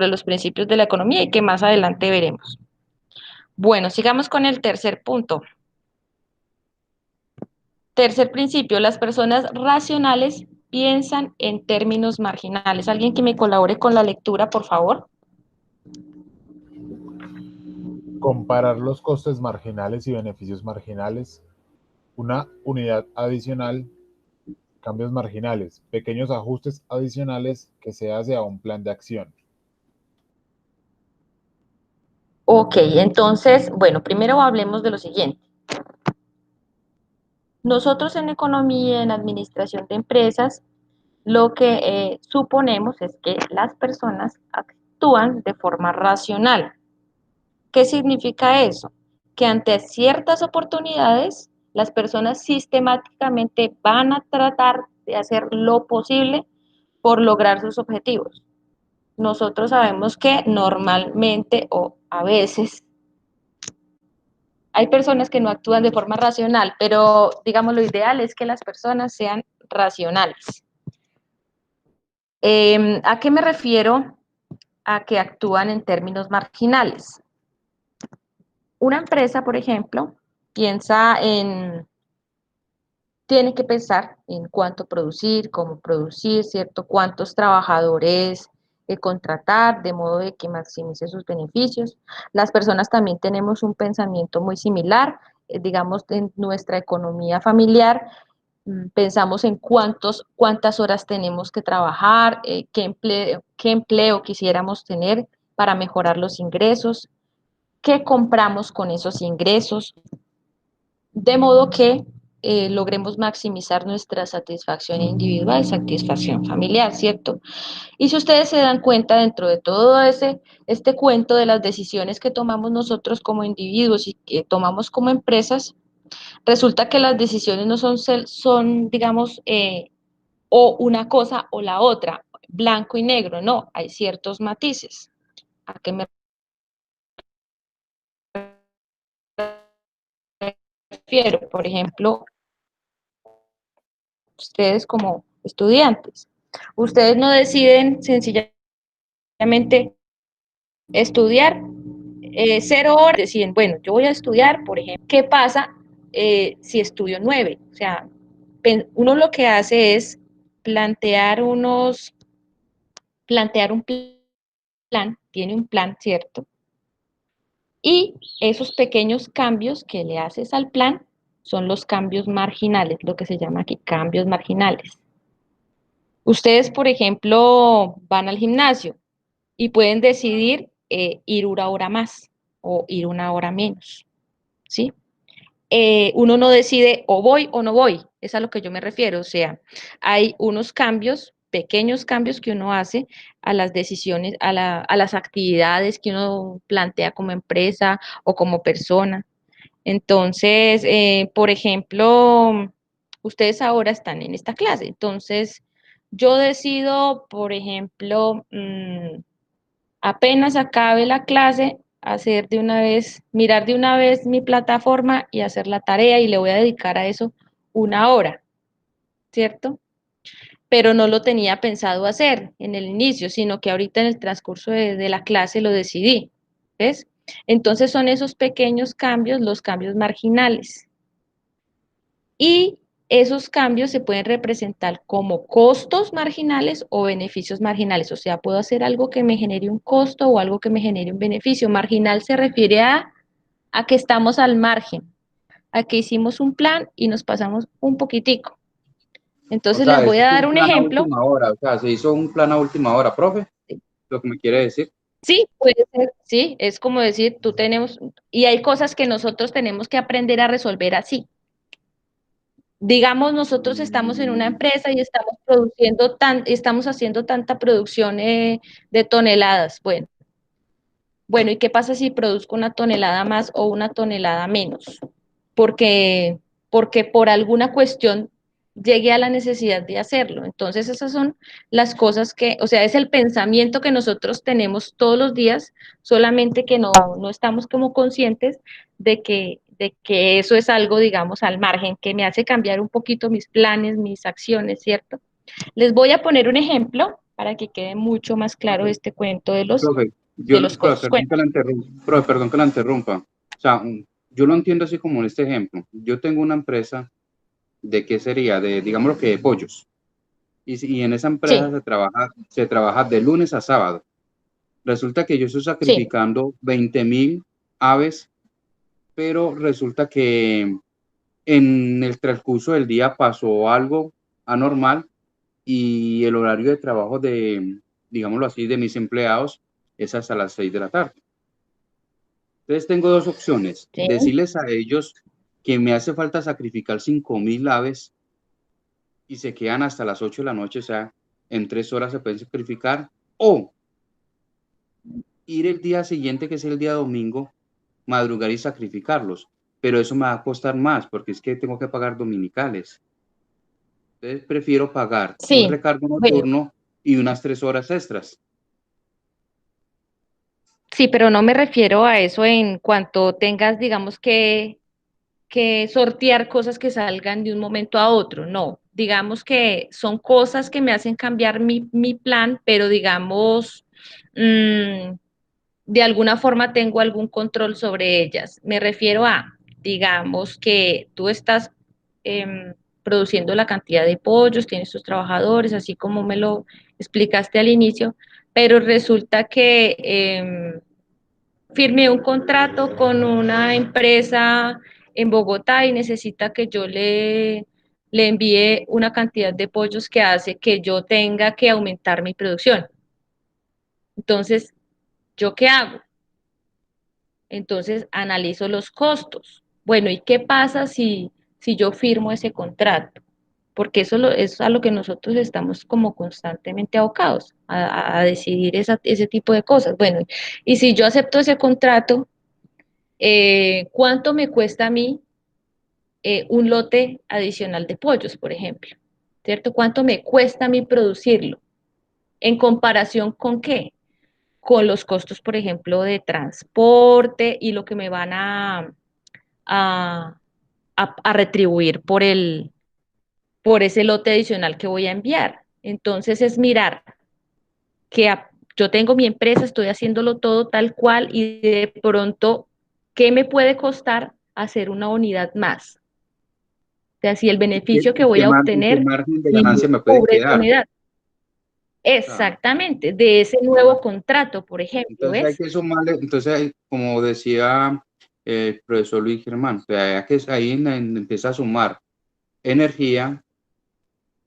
los principios de la economía y que más adelante veremos. Bueno, sigamos con el tercer punto. Tercer principio, las personas racionales piensan en términos marginales. ¿Alguien que me colabore con la lectura, por favor? Comparar los costes marginales y beneficios marginales, una unidad adicional, cambios marginales, pequeños ajustes adicionales que se hace a un plan de acción. Ok, entonces, bueno, primero hablemos de lo siguiente. Nosotros en economía, en administración de empresas, lo que suponemos es que las personas actúan de forma racional. ¿Qué significa eso? Que ante ciertas oportunidades, las personas sistemáticamente van a tratar de hacer lo posible por lograr sus objetivos. Nosotros sabemos que normalmente o a veces Hay personas que no actúan de forma racional, pero digamos lo ideal es que las personas sean racionales. ¿A qué me refiero? A que actúan en términos marginales. Una empresa, por ejemplo, tiene que pensar en cuánto producir, cómo producir, ¿cierto? Cuántos trabajadores contratar, de modo de que maximice sus beneficios. Las personas también tenemos un pensamiento muy similar, digamos, en nuestra economía familiar, pensamos en cuántas horas tenemos que trabajar, qué empleo quisiéramos tener para mejorar los ingresos, qué compramos con esos ingresos, de modo que logremos maximizar nuestra satisfacción individual y satisfacción familiar, ¿cierto? Y si ustedes se dan cuenta dentro de todo este cuento de las decisiones que tomamos nosotros como individuos y que tomamos como empresas, resulta que las decisiones no son digamos, o una cosa o la otra, blanco y negro, no, hay ciertos matices. ¿A qué me refiero? Por ejemplo, ustedes como estudiantes, ustedes no deciden sencillamente estudiar 0 horas, deciden, bueno, yo voy a estudiar, por ejemplo, ¿qué pasa si estudio 9? O sea, uno lo que hace es plantear un plan, tiene un plan, ¿cierto? Y esos pequeños cambios que le haces al plan son los cambios marginales, lo que se llama aquí cambios marginales. Ustedes, por ejemplo, van al gimnasio y pueden decidir ir 1 hora más o ir 1 hora menos, ¿sí? Uno no decide o voy o no voy, es a lo que yo me refiero, o sea, hay unos cambios, pequeños cambios que uno hace a las decisiones, a las actividades que uno plantea como empresa o como persona. Entonces, por ejemplo, ustedes ahora están en esta clase, entonces yo decido, por ejemplo, apenas acabe la clase, hacer de una vez, mirar de una vez mi plataforma y hacer la tarea y le voy a dedicar a eso 1 hora, ¿cierto? Pero no lo tenía pensado hacer en el inicio, sino que ahorita en el transcurso de la clase lo decidí, ¿ves? Entonces son esos pequeños cambios, los cambios marginales. Y esos cambios se pueden representar como costos marginales o beneficios marginales. O sea, puedo hacer algo que me genere un costo o algo que me genere un beneficio. Marginal se refiere a que estamos al margen, a que hicimos un plan y nos pasamos un poquitico. O Entonces les sea, voy eso a es dar un un plan a ejemplo. última hora, o sea, se hizo un plan a última hora, profe, lo que me quiere decir. Sí, puede ser, sí, es como decir, y hay cosas que nosotros tenemos que aprender a resolver así. Digamos, nosotros estamos en una empresa y estamos haciendo tanta producción de toneladas. Bueno, ¿y qué pasa si produzco 1 tonelada más o 1 tonelada menos? Porque, porque por alguna cuestión llegué a la necesidad de hacerlo. Entonces, esas son las cosas o sea, es el pensamiento que nosotros tenemos todos los días, solamente que no estamos como conscientes de que eso es algo, digamos, al margen, que me hace cambiar un poquito mis planes, mis acciones, ¿cierto? Les voy a poner un ejemplo para que quede mucho más claro este cuento de los, Profe, de los costos. profe, perdón que la interrumpa. O sea, yo lo entiendo así como en este ejemplo. Yo tengo una empresa de qué sería, de, digamos lo que de pollos. Y en esa empresa Sí, se trabaja de lunes a sábado. Resulta que yo estoy sí, sacrificando 20.000 aves, pero resulta que en el transcurso del día pasó algo anormal y el horario de trabajo de, digámoslo así, de mis empleados es hasta las 6 de la tarde. Entonces tengo dos opciones, sí. decirles a ellos que me hace falta sacrificar 5.000 aves y se quedan hasta las 8 de la noche, o sea, en 3 horas se pueden sacrificar, o ir el día siguiente, que es el día domingo, madrugar y sacrificarlos. Pero eso me va a costar más porque es que tengo que pagar dominicales. Entonces prefiero pagar un Sí, recargo bueno, nocturno y unas 3 horas extras. Sí, pero no me refiero a eso en cuanto tengas, digamos, que sortear cosas que salgan de un momento a otro, no. Digamos que son cosas que me hacen cambiar mi plan, pero digamos, de alguna forma tengo algún control sobre ellas. Me refiero a, digamos, que tú estás produciendo la cantidad de pollos, tienes tus trabajadores, así como me lo explicaste al inicio, pero resulta que firmé un contrato con una empresa en Bogotá y necesita que yo le envíe una cantidad de pollos que hace que yo tenga que aumentar mi producción. Entonces, ¿yo qué hago? Entonces, analizo los costos. Bueno, ¿y qué pasa si yo firmo ese contrato? Porque es a lo que nosotros estamos como constantemente abocados, a decidir ese tipo de cosas. Bueno, y si yo acepto ese contrato, ¿cuánto me cuesta a mí un lote adicional de pollos, por ejemplo? ¿Cierto? ¿Cuánto me cuesta a mí producirlo? ¿En comparación con qué? Con los costos, por ejemplo, de transporte y lo que me van a, a retribuir por ese lote adicional que voy a enviar. Entonces es mirar que yo tengo mi empresa, estoy haciéndolo todo tal cual y de pronto, ¿qué me puede costar hacer una unidad más? O sea, si el beneficio que voy a Y qué obtener margen de y ganancia me puede cubre esa quedar? unidad. O sea, Exactamente, de ese nuevo contrato, por ejemplo, entonces hay ¿ves? que sumarle, como decía el profesor Luis Germán, o sea, ahí empieza a sumar energía,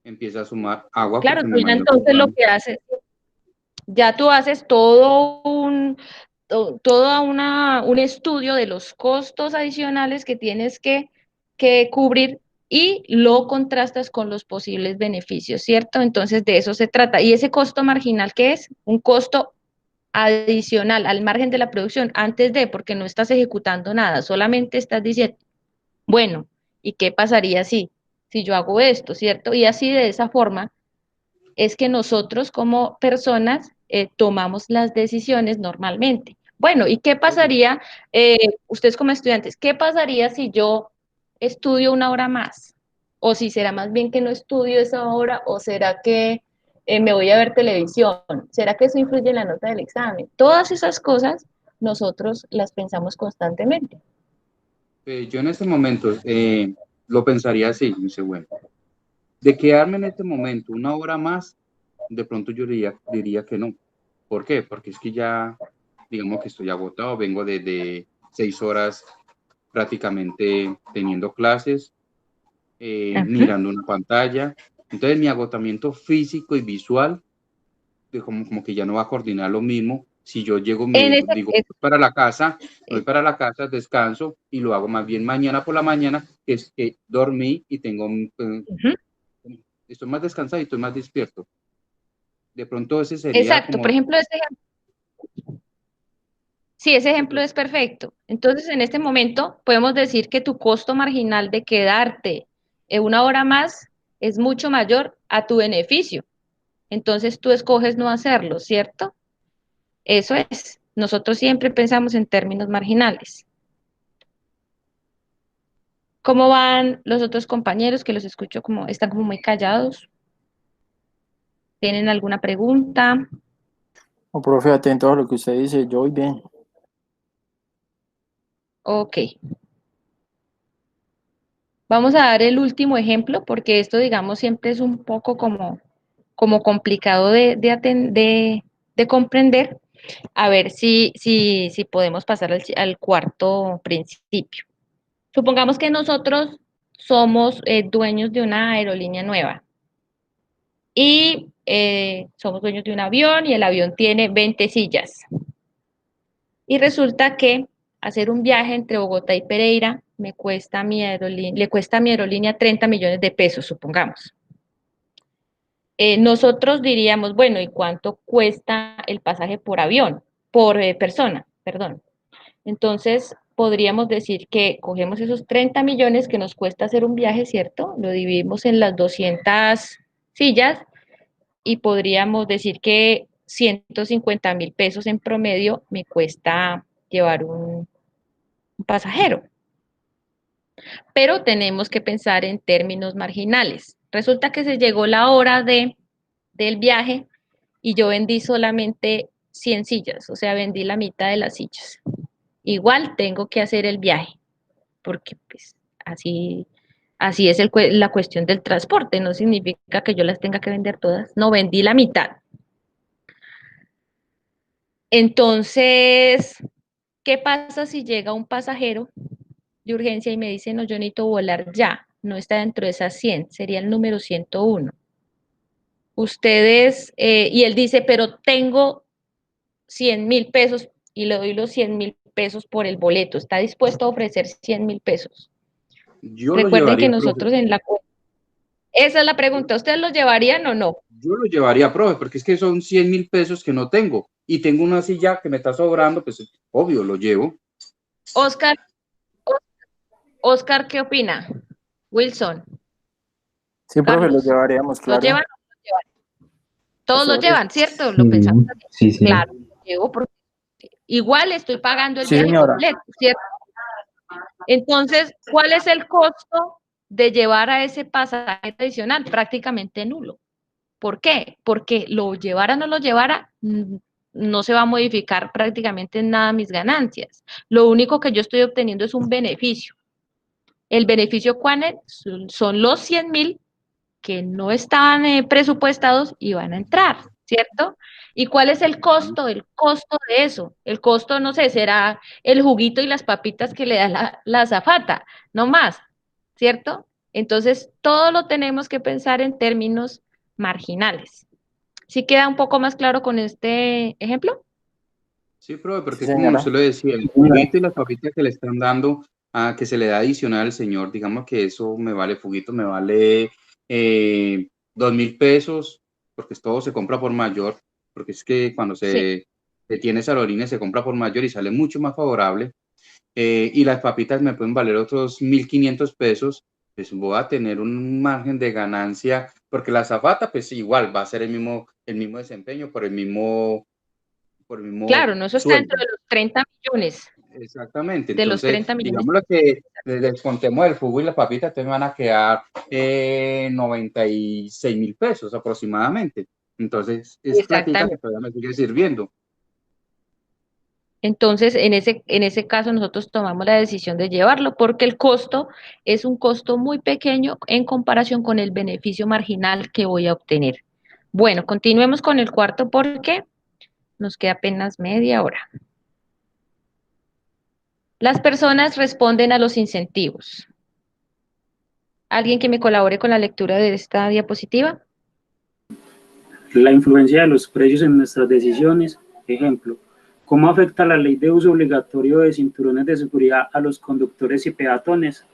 empieza a sumar agua, Claro, porque me tú ya imagino que entonces lo que haces, ya tú haces toda un estudio de los costos adicionales que tienes que cubrir y lo contrastas con los posibles beneficios, ¿cierto? Entonces de eso se trata. ¿Y ese costo marginal qué es? Un costo adicional al margen de la producción, antes de, porque no estás ejecutando nada, solamente estás diciendo, bueno, ¿y qué pasaría si yo hago esto, ¿cierto? Y así de esa forma es que nosotros como personas tomamos las decisiones normalmente. Bueno, ¿y qué pasaría, ustedes como estudiantes, qué pasaría si yo estudio una hora más? O si será más bien que no estudio esa hora, o será que me voy a ver televisión, ¿será que eso influye en la nota del examen? Todas esas cosas nosotros las pensamos constantemente. yo en este momento lo pensaría así, dice, bueno, de quedarme en este momento una hora más, de pronto yo diría que no. ¿Por qué? Porque es que ya, digamos que estoy agotado, vengo de 6 horas prácticamente teniendo clases, Ajá. mirando una pantalla. Entonces mi agotamiento físico y visual, como que ya no va a coordinar lo mismo. Si yo llego, En me ese, digo, voy para la casa, descanso y lo hago más bien mañana por la mañana, que es que dormí y ujú. estoy más descansado y estoy más despierto. De pronto ese sería Exacto, por como ejemplo, sí, ese de ejemplo pronto, es perfecto. Entonces, en este momento podemos decir que tu costo marginal de quedarte una hora más es mucho mayor a tu beneficio. Entonces, tú escoges no hacerlo, ¿cierto? Eso es. Nosotros siempre pensamos en términos marginales. ¿Cómo van los otros compañeros que los escucho como están como muy callados? ¿Tienen alguna pregunta? O profe, atento a lo que usted dice, yo voy bien. Ok. Vamos a dar el último ejemplo porque esto, digamos, siempre es un poco como complicado de comprender. A ver si podemos pasar al cuarto principio. Supongamos que nosotros somos dueños de una aerolínea nueva y somos dueños de un avión y el avión tiene 20 sillas. Y resulta que hacer un viaje entre Bogotá y Pereira le cuesta a mi aerolínea 30 millones de pesos, supongamos. Nosotros diríamos, bueno, ¿y cuánto cuesta el pasaje por avión, por persona? Perdón. Entonces, podríamos decir que cogemos esos 30 millones que nos cuesta hacer un viaje, ¿cierto? Lo dividimos en las 200 sillas y podríamos decir que 150.000 pesos en promedio me cuesta llevar un pasajero. Pero tenemos que pensar en términos marginales. Resulta que se llegó la hora del viaje y yo vendí solamente 100 sillas, o sea, vendí la mitad de las sillas. Igual tengo que hacer el viaje, porque pues así es la cuestión del transporte, no significa que yo las tenga que vender todas, no, vendí la mitad. Entonces, ¿qué pasa si llega un pasajero de urgencia y me dice, no, yo necesito volar ya, no está dentro de esas 100, sería el número 101? Ustedes, y él dice, pero tengo 100.000 pesos y le doy los 100.000 pesos por el boleto, ¿está dispuesto a ofrecer 100.000 pesos? Yo lo Recuerden que llevaría, profe. nosotros esa es la pregunta, ¿ustedes lo llevarían o no? Yo lo llevaría, profe, porque es que son 100.000 pesos que no tengo y tengo una silla que me está sobrando, pues obvio, lo llevo. Oscar, Oscar, ¿qué opina? Wilson, Sí, profe, lo Carlos, llevaríamos, ¿lo claro. llevan o no lo llevan? Todos lo llevan, ¿cierto? Lo Sí, pensamos así. sí, sí. Claro, lo llevo porque igual estoy pagando el Sí, viaje señora. completo, ¿cierto? Entonces, ¿cuál es el costo de llevar a ese pasaje adicional? Prácticamente nulo. ¿Por qué? Porque lo llevara o no lo llevara, no se va a modificar prácticamente en nada mis ganancias. Lo único que yo estoy obteniendo es un beneficio. El beneficio, ¿cuál es? Son los 100.000 que no estaban presupuestados y van a entrar, ¿cierto? ¿Y cuál es el costo? El costo de eso. El costo, no sé, será el juguito y las papitas que le da la azafata, no más, ¿cierto? Entonces, todo lo tenemos que pensar en términos marginales. ¿Sí queda un poco más claro con este ejemplo? Sí, profe, Sí, porque como señora. usted lo decía, el juguito y las papitas que le están dando, que se le da adicional al señor, digamos que eso me vale, fuguito, me vale 2.000 pesos, porque todo se compra por mayor, porque es que cuando Sí, se tiene salorines se compra por mayor y sale mucho más favorable. Y las papitas me pueden valer otros 1.500 pesos, pues voy a tener un margen de ganancia, porque la azafata, pues igual va a ser el mismo desempeño por el mismo claro, no, eso está sueldo. dentro de los 30 millones, Exactamente. de los Entonces, 30 millones. digamos lo que le descontemos el jugo y las papitas, te van a quedar 96.000 pesos aproximadamente. Entonces, es plática Exactamente. que todavía me sigue sirviendo. Entonces, en ese caso, nosotros tomamos la decisión de llevarlo porque el costo es un costo muy pequeño en comparación con el beneficio marginal que voy a obtener. Bueno, continuemos con el cuarto porque nos queda apenas media hora. Las personas responden a los incentivos. ¿Alguien que me colabore con la lectura de esta diapositiva? La influencia de los precios en nuestras decisiones. Ejemplo, ¿cómo afecta la ley de uso obligatorio de cinturones de seguridad a los conductores y peatones?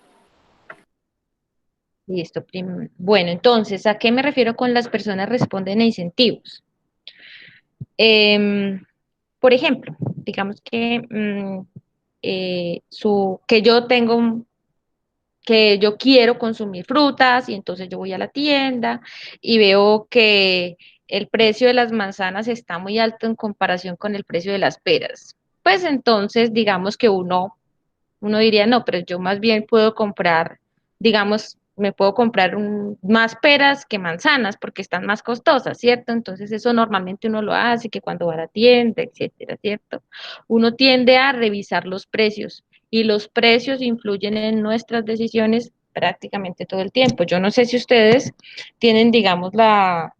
Listo. Bueno, entonces, ¿a qué me refiero con las personas responden a incentivos? Por ejemplo, digamos que, que yo que yo quiero consumir frutas y entonces yo voy a la tienda y veo que el precio de las manzanas está muy alto en comparación con el precio de las peras. Pues entonces, digamos que uno diría, no, pero yo más bien puedo comprar, digamos, me puedo comprar más peras que manzanas porque están más costosas, ¿cierto? Entonces eso normalmente uno lo hace, que cuando va a la tienda, etcétera, ¿cierto? Uno tiende a revisar los precios y los precios influyen en nuestras decisiones prácticamente todo el tiempo. Yo no sé si ustedes tienen, digamos, la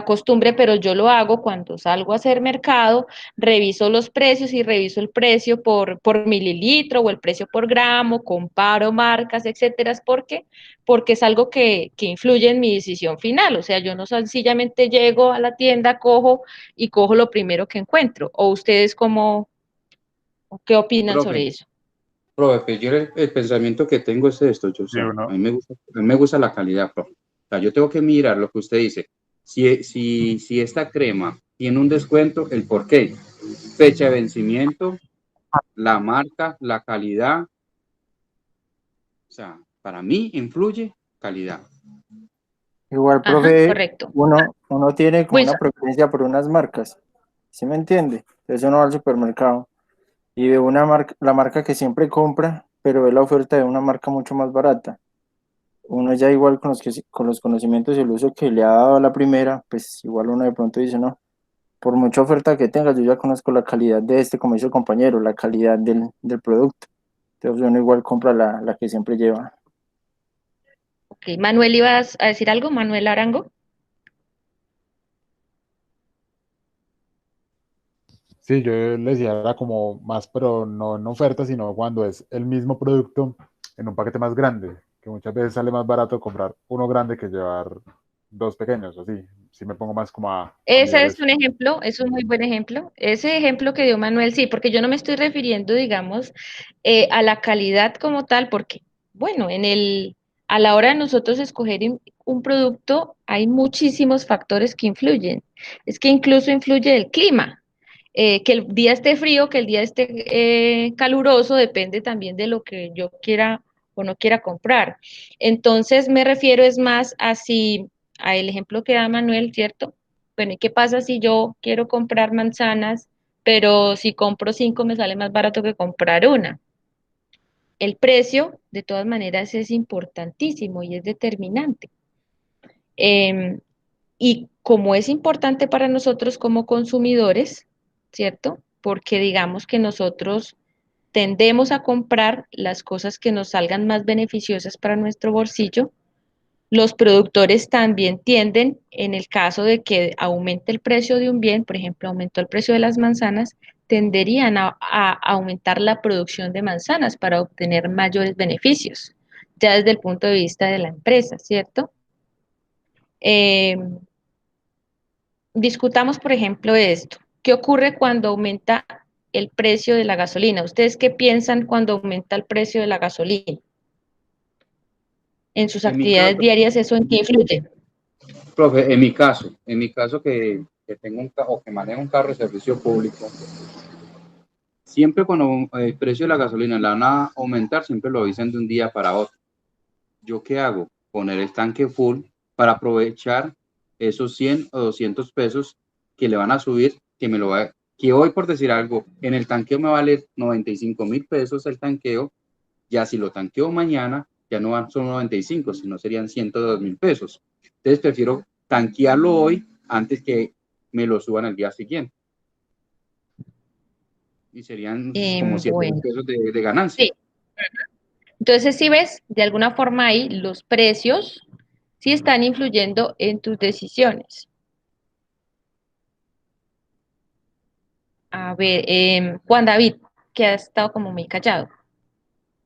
costumbre, pero yo lo hago cuando salgo a hacer mercado, reviso los precios y reviso el precio por mililitro o el precio por gramo, comparo marcas, etcétera. ¿Por qué? Porque es algo que influye en mi decisión final. O sea, yo no sencillamente llego a la tienda, cojo lo primero que encuentro. ¿O ustedes qué opinan Profe, sobre eso? pues yo el pensamiento que tengo es esto, yo, o Sí, sea, uno, a mí me gusta la calidad, profe. O sea, yo tengo que mirar lo que usted dice. Si esta crema tiene un descuento, el por qué, fecha de vencimiento, la marca, la calidad, o sea, para mí influye calidad. Igual, Ajá, profe, correcto. uno tiene como una Wilson, preferencia por unas marcas. ¿sí me entiende? Entonces uno va al supermercado y ve una marca, la marca que siempre compra, pero ve la oferta de una marca mucho más barata. Uno ya igual con los conocimientos y el uso que le ha dado a la primera, pues igual uno de pronto dice, no, por mucha oferta que tenga, yo ya conozco la calidad de este, como dice el compañero, la calidad del producto. Entonces uno igual compra la que siempre lleva. Ok, Manuel, ¿ibas a decir algo? Manuel Arango. Sí, yo le decía, era como más, pero no en oferta, sino cuando es el mismo producto en un paquete más grande, que muchas veces sale más barato comprar uno grande que llevar dos pequeños, así. Sí me pongo más como a Ese mirar es eso. un ejemplo, es un muy buen ejemplo. Ese ejemplo que dio Manuel, sí, porque yo no me estoy refiriendo, digamos, a la calidad como tal, porque, bueno, a la hora de nosotros escoger un producto, hay muchísimos factores que influyen. Es que incluso influye el clima. Que el día esté frío, que el día esté caluroso, depende también de lo que yo quiera o no quiera comprar. Entonces, me refiero es más a si, a el ejemplo que da Manuel, ¿cierto? Bueno, ¿y qué pasa si yo quiero comprar manzanas, pero si compro 5 me sale más barato que comprar una? El precio, de todas maneras, es importantísimo y es determinante. Em, y como es importante para nosotros como consumidores, ¿cierto? Porque digamos que nosotros tendemos a comprar las cosas que nos salgan más beneficiosas para nuestro bolsillo. Los productores también tienden, en el caso de que aumente el precio de un bien, por ejemplo, aumentó el precio de las manzanas, tenderían a aumentar la producción de manzanas para obtener mayores beneficios, ya desde el punto de vista de la empresa, ¿cierto? Eh, Discutamos, por ejemplo, esto. ¿Qué ocurre cuando aumenta el precio de la gasolina? ¿Ustedes qué piensan cuando aumenta el precio de la gasolina? En sus En mi actividades caso, diarias, ¿eso en qué influye? profe, en mi caso que tengo o que manejo un carro de servicio público, siempre cuando el precio de la gasolina la van a aumentar, siempre lo dicen de un día para otro. ¿Yo qué hago? Poner el tanque full para aprovechar esos 100 o 200 pesos que le van a subir, que hoy por decir algo, en el tanqueo me vale 95.000 pesos el tanqueo, ya si lo tanqueo mañana, ya no son 95, sino serían 102.000 pesos. Entonces prefiero tanquearlo hoy antes que me lo suban al día siguiente. Y serían como 7.000 Bueno, pesos de ganancia. sí. Entonces, si ves, de alguna forma ahí los precios sí están influyendo en tus decisiones. A ver, Juan David, que ha estado como muy callado,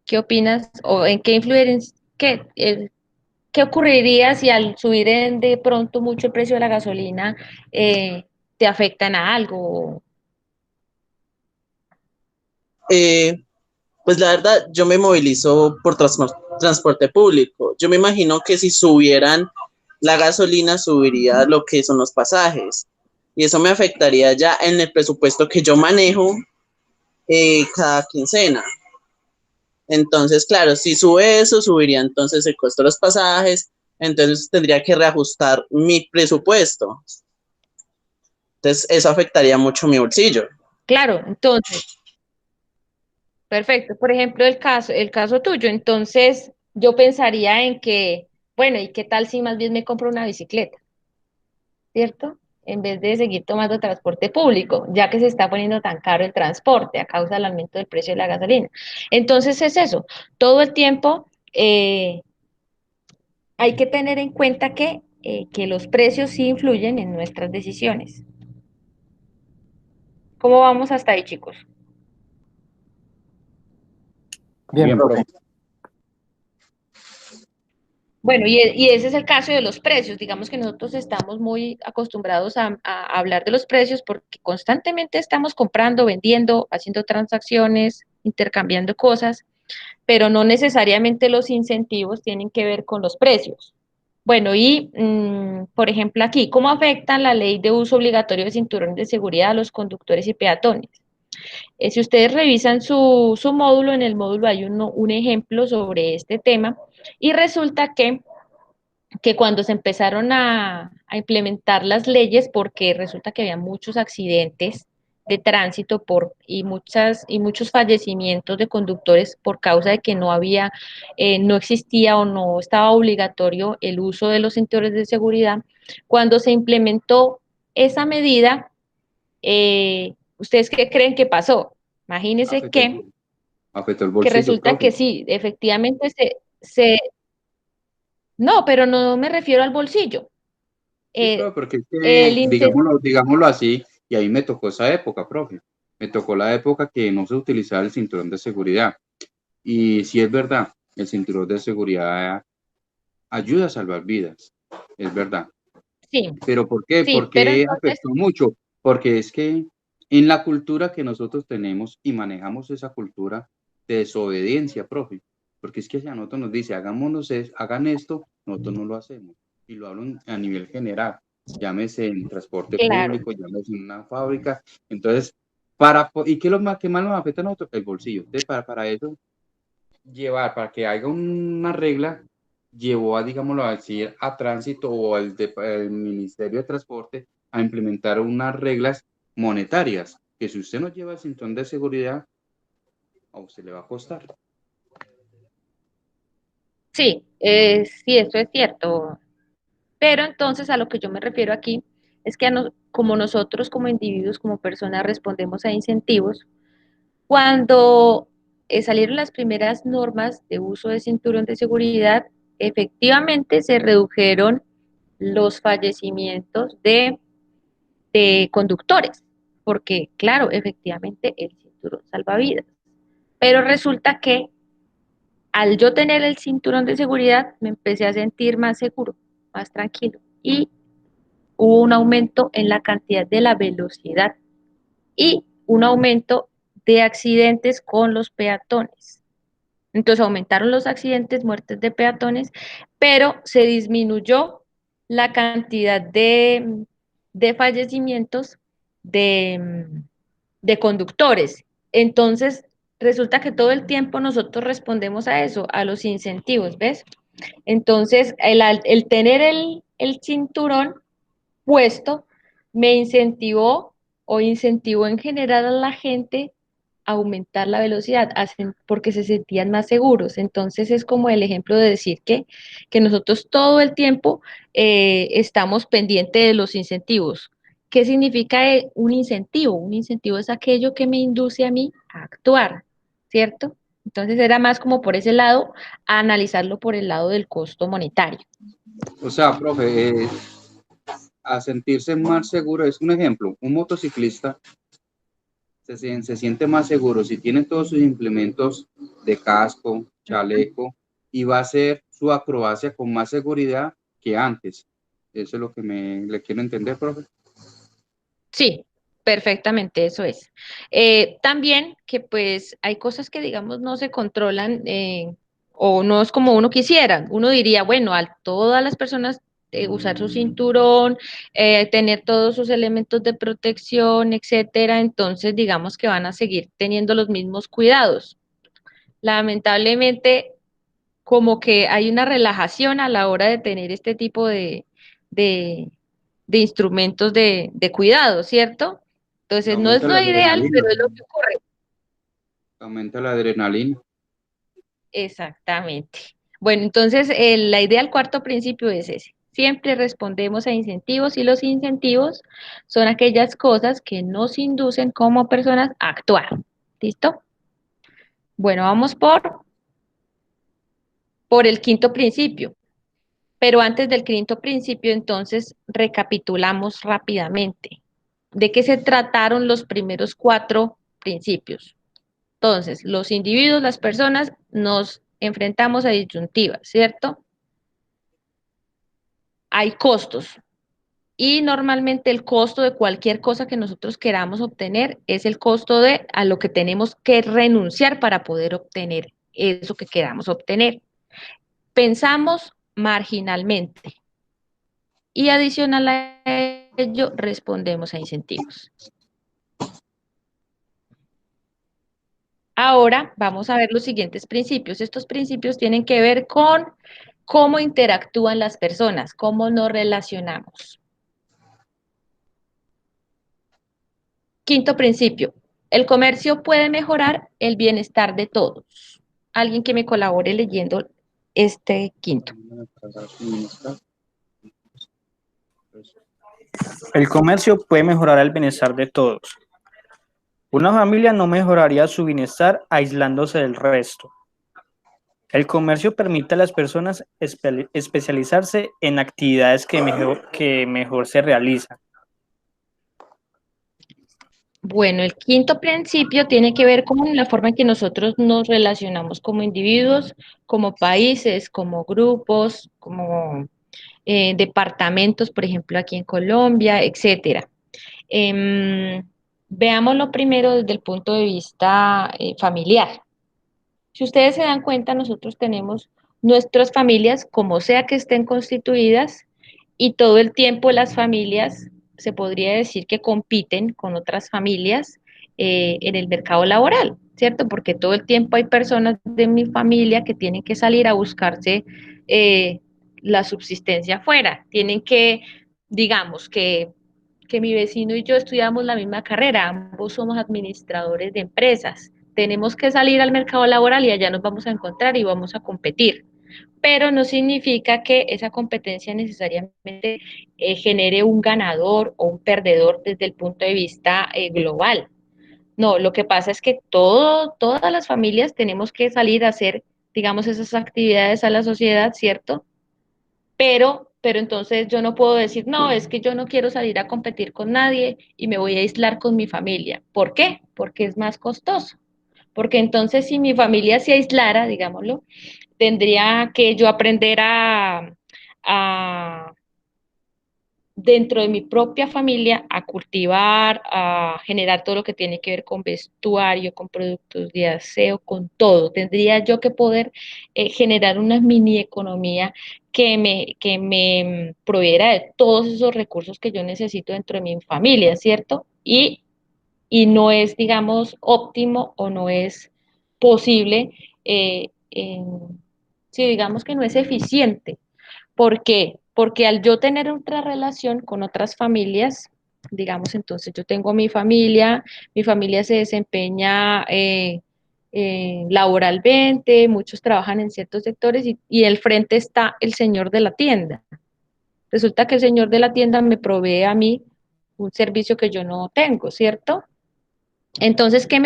¿qué opinas o en qué influyen, qué ocurriría si al subir de pronto mucho el precio de la gasolina te afectan a algo? Eh, pues la verdad, yo me movilizo por transporte público. Yo me imagino que si subieran la gasolina, subiría lo que son los pasajes. Y eso me afectaría ya en el presupuesto que yo manejo cada quincena. Entonces, claro, si sube eso, subiría entonces el costo de los pasajes. Entonces tendría que reajustar mi presupuesto. Entonces, eso afectaría mucho mi bolsillo. Claro, entonces, perfecto. Por ejemplo, el caso tuyo, entonces yo pensaría en que, bueno, ¿y qué tal si más bien me compro una bicicleta? ¿Cierto? En vez de seguir tomando transporte público, ya que se está poniendo tan caro el transporte a causa del aumento del precio de la gasolina. Entonces es eso, todo el tiempo hay que tener en cuenta que los precios sí influyen en nuestras decisiones. ¿Cómo vamos hasta ahí, chicos? Bien, Bien, profe. profe. Bueno, y ese es el caso de los precios. Digamos que nosotros estamos muy acostumbrados a hablar de los precios porque constantemente estamos comprando, vendiendo, haciendo transacciones, intercambiando cosas, pero no necesariamente los incentivos tienen que ver con los precios. Bueno, y por ejemplo aquí, ¿cómo afecta la ley de uso obligatorio de cinturones de seguridad a los conductores y peatones? Si ustedes revisan su módulo, en el módulo hay un ejemplo sobre este tema y resulta que que cuando se empezaron a implementar las leyes, porque resulta que había muchos accidentes de tránsito y muchos fallecimientos de conductores por causa de que no había, no existía o no estaba obligatorio el uso de los cinturones de seguridad. Cuando se implementó esa medida, ¿ustedes qué creen que pasó? Imagínense Afectó el, afectó el que bolsillo, resulta que profe. sí, efectivamente no, pero no me refiero al bolsillo. Sí, Eh, profe, porque es el que, incentivo, digámoslo así, y ahí me tocó esa época, profe. Me tocó la época que no se utilizaba el cinturón de seguridad. Y sí es verdad, el cinturón de seguridad ayuda a salvar vidas, es verdad. sí, ¿Pero por qué? sí, ¿Por pero qué entonces, afectó mucho? Porque es que en la cultura que nosotros tenemos y manejamos esa cultura de desobediencia, profe, porque es que si a nosotros nos dice, hagan esto, nosotros no lo hacemos. Y lo hablo a nivel general, llámese en transporte claro, público, llámese en una fábrica. Entonces, ¿y qué es lo más que más nos afecta a nosotros? El bolsillo. Entonces, para eso, para que haya una regla, llevó a, digámoslo así, a tránsito o el Ministerio de Transporte a implementar unas reglas monetarias, que si usted no lleva el cinturón de seguridad, a usted le va a costar. sí, sí, eso es cierto. Pero entonces a lo que yo me refiero aquí es que como nosotros como individuos, como personas, respondemos a incentivos, cuando salieron las primeras normas de uso de cinturón de seguridad, efectivamente se redujeron los fallecimientos de conductores, porque claro, efectivamente el cinturón salva vidas. Pero resulta que al yo tener el cinturón de seguridad, me empecé a sentir más seguro, más tranquilo. Y hubo un aumento en la cantidad de la velocidad y un aumento de accidentes con los peatones. Entonces aumentaron los accidentes, muertes de peatones, pero se disminuyó la cantidad de fallecimientos de, de conductores. Entonces, resulta que todo el tiempo nosotros respondemos a eso, a los incentivos, ¿ves? Entonces, el tener el cinturón puesto me incentivó o incentivó en general a la gente a aumentar la velocidad porque se sentían más seguros. Entonces es como el ejemplo de decir que nosotros todo el tiempo estamos pendientes de los incentivos. ¿Qué significa un incentivo? Un incentivo es aquello que me induce a mí a actuar, ¿cierto? Entonces era más como por ese lado, a analizarlo por el lado del costo monetario. O sea, profe, a sentirse más seguro es un ejemplo. Un motociclista se siente más seguro si tiene todos sus implementos de casco, chaleco, y va a hacer su acrobacia con más seguridad que antes. Eso es lo que le quiero entender, profe. Sí, perfectamente, eso es. También que pues hay cosas que digamos no se controlan o no es como uno quisiera. Uno diría, bueno, a todas las personas usar su cinturón, tener todos sus elementos de protección, etcétera, entonces digamos que van a seguir teniendo los mismos cuidados. Lamentablemente, como que hay una relajación a la hora de tener este tipo de, de instrumentos de cuidado, ¿cierto? Entonces, no es Aumenta lo la ideal, adrenalina, pero es lo que ocurre. aumenta la adrenalina. Exactamente. Bueno, entonces, la idea del cuarto principio es ese. Siempre respondemos a incentivos y los incentivos son aquellas cosas que nos inducen como personas a actuar. ¿Listo? Bueno, vamos por el quinto principio. Pero antes del quinto principio, entonces, recapitulamos rápidamente. ¿De qué se trataron los primeros cuatro principios? Entonces, los individuos, las personas, nos enfrentamos a disyuntivas, ¿cierto? Hay costos y normalmente el costo de cualquier cosa que nosotros queramos obtener es el costo de a lo que tenemos que renunciar para poder obtener eso que queramos obtener. Pensamos marginalmente y adicional a ello respondemos a incentivos. Ahora vamos a ver los siguientes principios. Estos principios tienen que ver con cómo interactúan las personas, cómo nos relacionamos. Quinto principio, el comercio puede mejorar el bienestar de todos. Alguien que me colabore leyendo este quinto. El comercio puede mejorar el bienestar de todos. Una familia no mejoraría su bienestar aislándose del resto. El comercio permite a las personas especializarse en actividades que mejor se realizan. Bueno, el quinto principio tiene que ver con la forma en que nosotros nos relacionamos como individuos, como países, como grupos, como departamentos, por ejemplo, aquí en Colombia, etcétera. Veámoslo primero desde el punto de vista familiar. Si ustedes se dan cuenta, nosotros tenemos nuestras familias, como sea que estén constituidas, y todo el tiempo las familias, se podría decir que compiten con otras familias en el mercado laboral, ¿cierto? Porque todo el tiempo hay personas de mi familia que tienen que salir a buscarse eh, la subsistencia afuera, tienen que, digamos, que mi vecino y yo estudiamos la misma carrera, ambos somos administradores de empresas. Tenemos que salir al mercado laboral y allá nos vamos a encontrar y vamos a competir. Pero no significa que esa competencia necesariamente genere un ganador o un perdedor desde el punto de vista global. No, lo que pasa es que todas las familias tenemos que salir a hacer, digamos, esas actividades a la sociedad, ¿cierto? Pero entonces yo no puedo decir, no, es que yo no quiero salir a competir con nadie y me voy a aislar con mi familia. ¿Por qué? Porque es más costoso. Porque entonces si mi familia se aislara, digámoslo, tendría que yo aprender a dentro de mi propia familia a cultivar, a generar todo lo que tiene que ver con vestuario, con productos de aseo, con todo. Tendría yo que poder generar una mini economía que me proveera de todos esos recursos que yo necesito dentro de mi familia, ¿cierto? Y no es, digamos, óptimo o no es posible, sí, digamos que no es eficiente. ¿Por qué? Porque al yo tener otra relación con otras familias, digamos, entonces yo tengo mi familia se desempeña laboralmente, muchos trabajan en ciertos sectores y al frente está el señor de la tienda. Resulta que el señor de la tienda me provee a mí un servicio que yo no tengo, ¿cierto? Entonces, ¿qué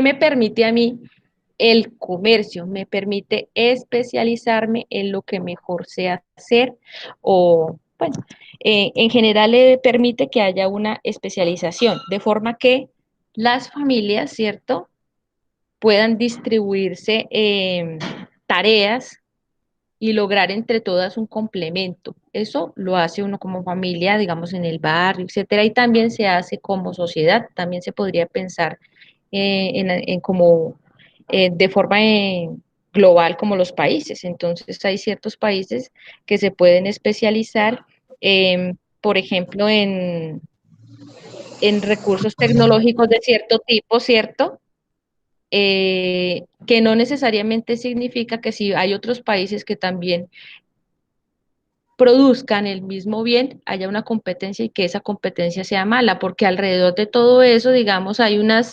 me permite a mí el comercio? Me permite especializarme en lo que mejor sé hacer o, bueno, en general le permite que haya una especialización, de forma que las familias, ¿cierto?, puedan distribuirse tareas y lograr entre todas un complemento. Eso lo hace uno como familia, digamos, en el barrio, etcétera, y también se hace como sociedad, también se podría pensar en como de forma global como los países. Entonces hay ciertos países que se pueden especializar, por ejemplo, en recursos tecnológicos de cierto tipo, ¿cierto? Que no necesariamente significa que si hay otros países que también produzcan el mismo bien, haya una competencia y que esa competencia sea mala, porque alrededor de todo eso, digamos, hay una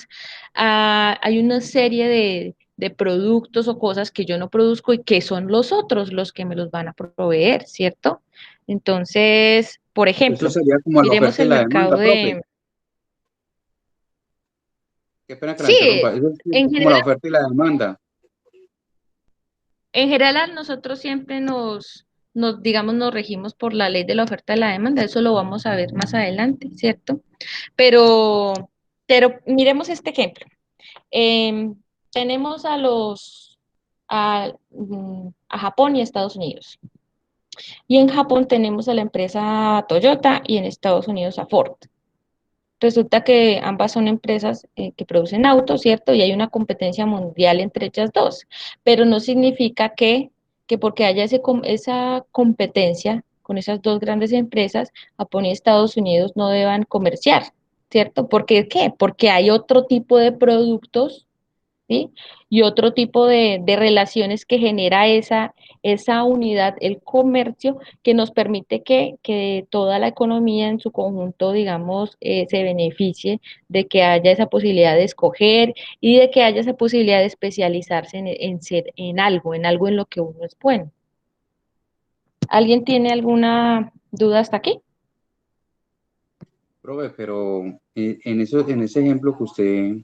serie de productos o cosas que yo no produzco y que son los otros los que me los van a proveer, ¿cierto? Entonces, por Eso ejemplo, sería como la miremos oferta y el la mercado demanda, profe. de... Qué pena que la Sí, interrumpa. Eso es en como la general, oferta y la demanda. en general nosotros siempre digamos, nos regimos por la ley de la oferta y la demanda, eso lo vamos a ver más adelante, ¿cierto? Pero, pero miremos este ejemplo. Tenemos a Japón y Estados Unidos. Y en Japón tenemos a la empresa Toyota y en Estados Unidos a Ford. Resulta que ambas son empresas que producen autos, ¿cierto? Y hay una competencia mundial entre ellas dos, pero no significa que porque haya esa competencia con esas dos grandes empresas, Japón y Estados Unidos no deban comerciar, ¿cierto? ¿Por qué? Porque hay otro tipo de productos ¿sí? Y otro tipo de relaciones que genera esa unidad, el comercio, que nos permite que toda la economía en su conjunto, digamos, se beneficie de que haya esa posibilidad de escoger y de que haya esa posibilidad de especializarse en ser en algo en lo que uno es bueno. ¿Alguien tiene alguna duda hasta aquí? Profe, pero en ese ejemplo que usted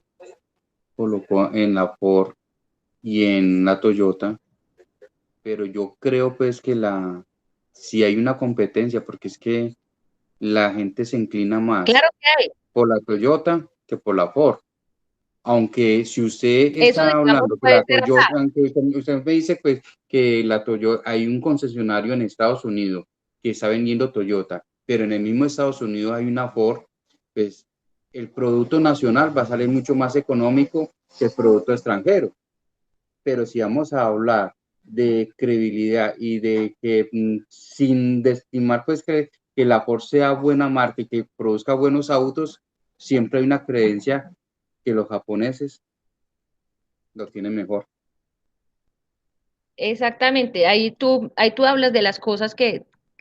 colocó en la Ford y en la Toyota, pero yo creo pues que si hay una competencia, porque es que la gente se inclina más Claro que hay. por la Toyota que por la Ford. Aunque si usted Eso, está digamos, hablando que puede la ser Toyota, aunque usted me dice pues que la Toyota, hay un concesionario en Estados Unidos que está vendiendo Toyota, pero en el mismo Estados Unidos hay una Ford, pues el producto nacional va a salir mucho más económico que el producto extranjero. Pero si vamos a hablar de credibilidad y de que sin desestimar pues que la Ford sea buena marca y que produzca buenos autos, siempre hay una creencia que los japoneses lo tienen mejor. exactamente, ahí tú hablas de las cosas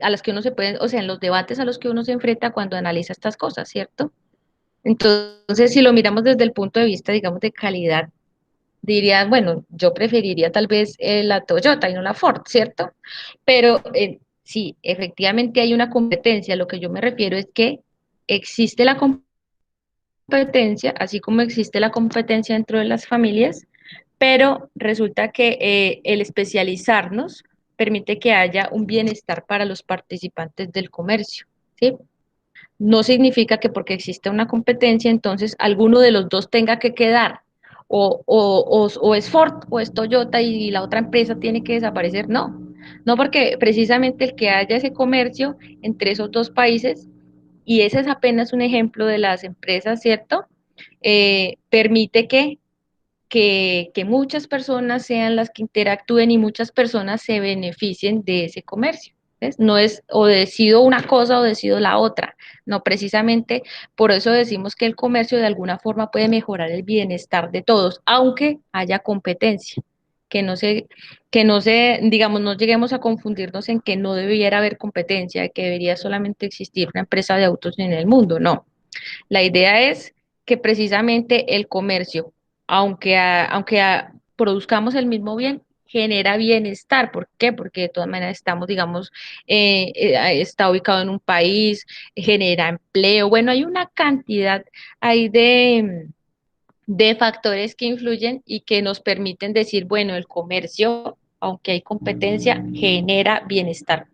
a las que uno se puede, o sea, en los debates a los que uno se enfrenta cuando analiza estas cosas, ¿cierto? Entonces, si lo miramos desde el punto de vista, digamos, de calidad, dirías, bueno, yo preferiría tal vez la Toyota y no la Ford, ¿cierto? Pero sí, efectivamente hay una competencia, lo que yo me refiero es que existe la competencia, así como existe la competencia dentro de las familias, pero resulta que el especializarnos permite que haya un bienestar para los participantes del comercio, ¿sí? No significa que porque existe una competencia, entonces alguno de los dos tenga que quedar, o es Ford o es Toyota y la otra empresa tiene que desaparecer, no, no porque precisamente el que haya ese comercio entre esos dos países, y ese es apenas un ejemplo de las empresas, ¿cierto? Permite que muchas personas sean las que interactúen y muchas personas se beneficien de ese comercio. ¿Ves? No es o decido una cosa o decido la otra, no, precisamente por eso decimos que el comercio de alguna forma puede mejorar el bienestar de todos, aunque haya competencia, que no se, digamos, no lleguemos a confundirnos en que no debiera haber competencia, que debería solamente existir una empresa de autos en el mundo, no. La idea es que precisamente el comercio, produzcamos el mismo bien, genera bienestar. ¿Por qué? Porque de todas maneras estamos, digamos, está ubicado en un país, genera empleo. Bueno, hay una cantidad ahí de factores que influyen y que nos permiten decir, bueno, el comercio, aunque hay competencia, genera bienestar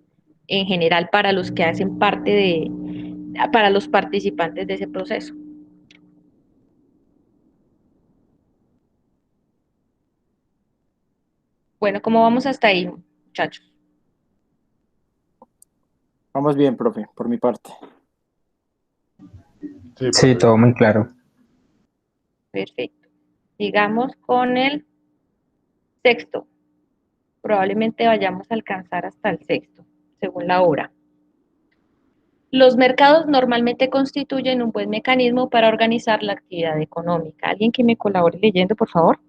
en general para los que hacen parte para los participantes de ese proceso. Bueno, ¿cómo vamos hasta ahí, muchachos? Vamos bien, profe, por mi parte. Sí, Sí, profe. todo muy claro. Perfecto. Sigamos con el sexto. Probablemente vayamos a alcanzar hasta el sexto, según la hora. Los mercados normalmente constituyen un buen mecanismo para organizar la actividad económica. ¿Alguien que me colabore leyendo, por favor?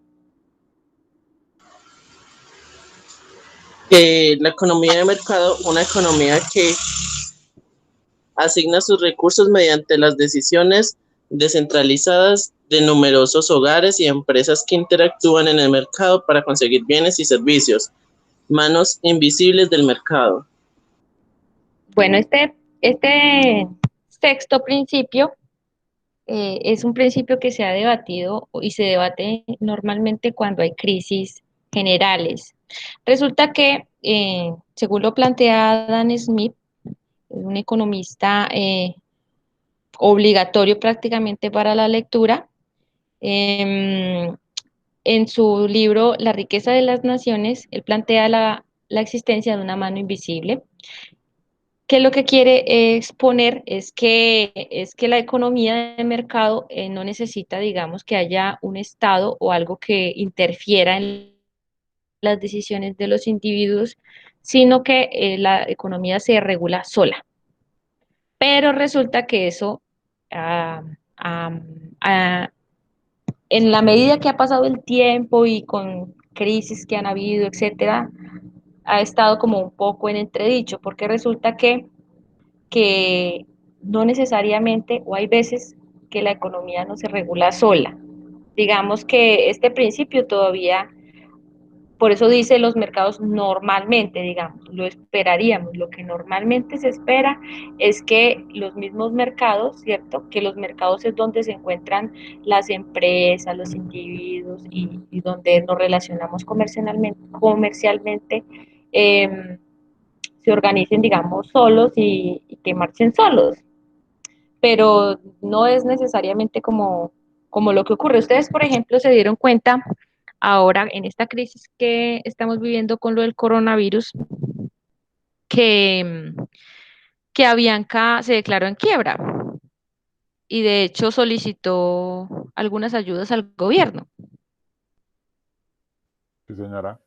La economía de mercado, una economía que asigna sus recursos mediante las decisiones descentralizadas de numerosos hogares y empresas que interactúan en el mercado para conseguir bienes y servicios, manos invisibles del mercado. Bueno, este sexto principio es un principio que se ha debatido y se debate normalmente cuando hay crisis generales. Resulta que, según lo plantea Adam Smith, un economista obligatorio prácticamente para la lectura, en su libro La riqueza de las naciones, él plantea la existencia de una mano invisible, que lo que quiere exponer es que la economía de mercado no necesita, digamos, que haya un Estado o algo que interfiera en las decisiones de los individuos, sino que la economía se regula sola. Pero resulta que eso ah, ah, ah, en la medida que ha pasado el tiempo y con crisis que han habido, etcétera, ha estado como un poco en entredicho, porque resulta que no necesariamente, o hay veces que la economía no se regula sola. Digamos que este principio todavía, por eso dice los mercados normalmente, digamos, lo esperaríamos. Lo que normalmente se espera es que los mismos mercados, ¿cierto? Que los mercados es donde se encuentran las empresas, los individuos y donde nos relacionamos comercialmente se organicen, digamos, solos y que marchen solos. Pero no es necesariamente como lo que ocurre. Ustedes, por ejemplo, se dieron cuenta ahora en esta crisis que estamos viviendo con lo del coronavirus, que, que Avianca se declaró en quiebra y de hecho solicitó algunas ayudas al gobierno. Sí, señora.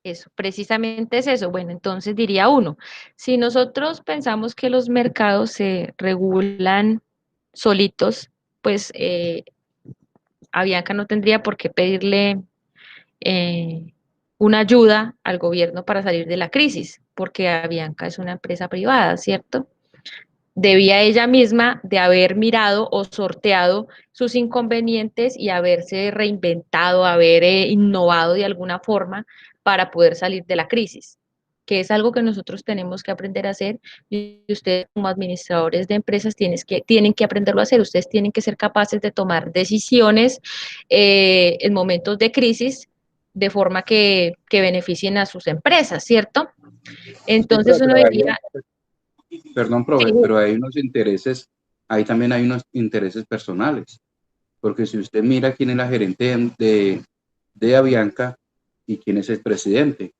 Eso, precisamente es eso. Bueno, entonces diría uno, si nosotros pensamos que los mercados se regulan solitos, pues Avianca no tendría por qué pedirle eh, una ayuda al gobierno para salir de la crisis, porque Avianca es una empresa privada, ¿cierto? Debía ella misma de haber mirado o sorteado sus inconvenientes y haberse reinventado, haber innovado de alguna forma para poder salir de la crisis, que es algo que nosotros tenemos que aprender a hacer y ustedes como administradores de empresas tienen que aprenderlo a hacer. Ustedes tienen que ser capaces de tomar decisiones en momentos de crisis de forma que beneficien a sus empresas, ¿cierto? Sí, Entonces profe, uno diría, perdón, sí, profe, pero hay unos intereses, ahí también hay unos intereses personales, porque si usted mira quién es la gerente de Avianca y quién es el presidente,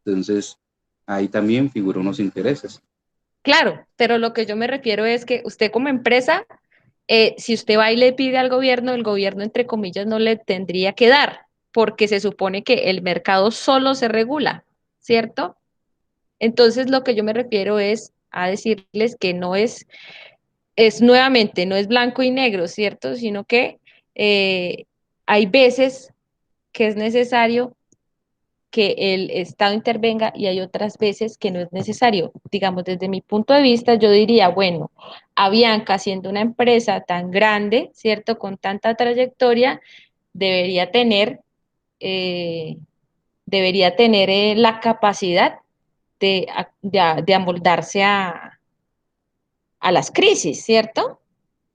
entonces ahí también figuran unos intereses. claro, pero lo que yo me refiero es que usted como empresa, si usted va y le pide al gobierno, el gobierno, entre comillas, no le tendría que dar, porque se supone que el mercado solo se regula, ¿cierto? Entonces, lo que yo me refiero es a decirles que no es nuevamente, no es blanco y negro, ¿cierto? Sino que hay veces que es necesario que el Estado intervenga y hay otras veces que no es necesario. Digamos, desde mi punto de vista, yo diría, bueno, Avianca, siendo una empresa tan grande, ¿cierto? Con tanta trayectoria, debería tener, eh, la capacidad de amoldarse a las crisis, ¿cierto?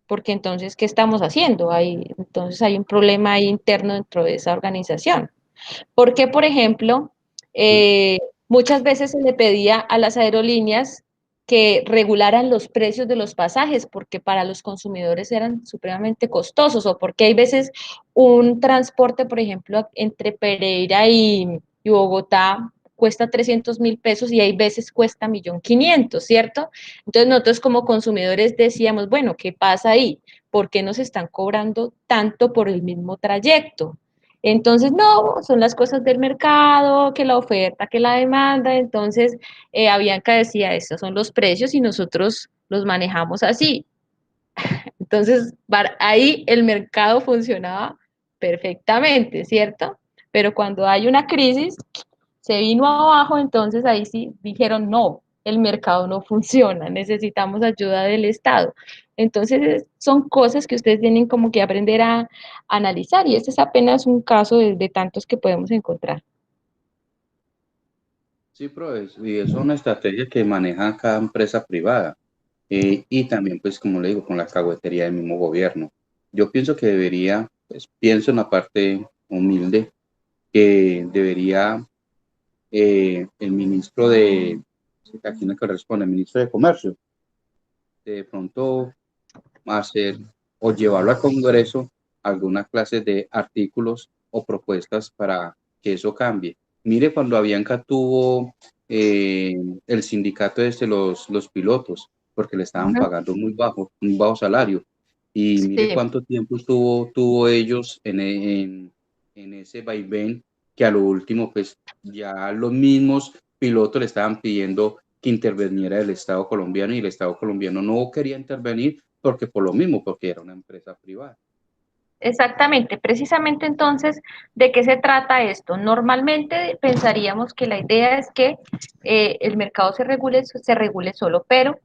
Porque entonces, ¿qué estamos haciendo? Entonces hay un problema ahí interno dentro de esa organización. Porque, por ejemplo, muchas veces se le pedía a las aerolíneas que regularan los precios de los pasajes porque para los consumidores eran supremamente costosos o porque hay veces un transporte, por ejemplo, entre Pereira y Bogotá cuesta 300.000 pesos y hay veces cuesta 1.500.000, ¿cierto? Entonces nosotros como consumidores decíamos, bueno, ¿qué pasa ahí? ¿Por qué nos están cobrando tanto por el mismo trayecto? Entonces, no, son las cosas del mercado, que la oferta, que la demanda. Entonces, Avianca decía, estos son los precios y nosotros los manejamos así. Entonces, ahí el mercado funcionaba perfectamente, ¿cierto? Pero cuando hay una crisis, se vino abajo, entonces ahí sí dijeron, no, el mercado no funciona, necesitamos ayuda del Estado. Entonces, son cosas que ustedes tienen como que aprender a analizar y este es apenas un caso de tantos que podemos encontrar. Sí, profe, y eso es una estrategia que maneja cada empresa privada. Y también, pues, como le digo, con la caguetería del mismo gobierno. Yo pienso que debería, pues, pienso en la parte humilde, que debería el ministro ¿a quién le corresponde? El ministro de Comercio, de pronto hacer o llevarlo al Congreso alguna clase de artículos o propuestas para que eso cambie. Mire, cuando Avianca tuvo el sindicato los pilotos, porque le estaban Ujú. pagando un bajo salario. Y mire Sí, cuánto tiempo tuvo ellos en ese vaivén, que a lo último, pues ya los mismos pilotos le estaban pidiendo que interviniera el Estado colombiano y el Estado colombiano no quería intervenir porque por lo mismo, porque era una empresa privada. Exactamente, precisamente entonces, ¿de qué se trata esto? Normalmente pensaríamos que la idea es que el mercado se regule solo, pero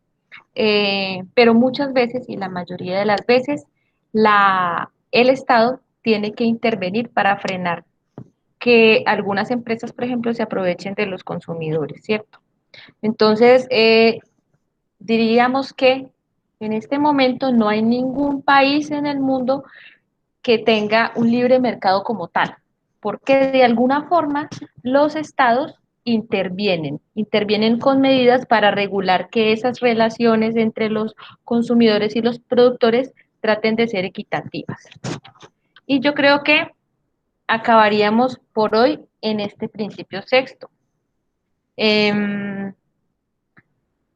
muchas veces y la mayoría de las veces el Estado tiene que intervenir para frenar que algunas empresas, por ejemplo, se aprovechen de los consumidores, ¿cierto? Entonces, diríamos que en este momento no hay ningún país en el mundo que tenga un libre mercado como tal, porque de alguna forma los estados intervienen con medidas para regular que esas relaciones entre los consumidores y los productores traten de ser equitativas. Y yo creo que acabaríamos por hoy en este principio sexto.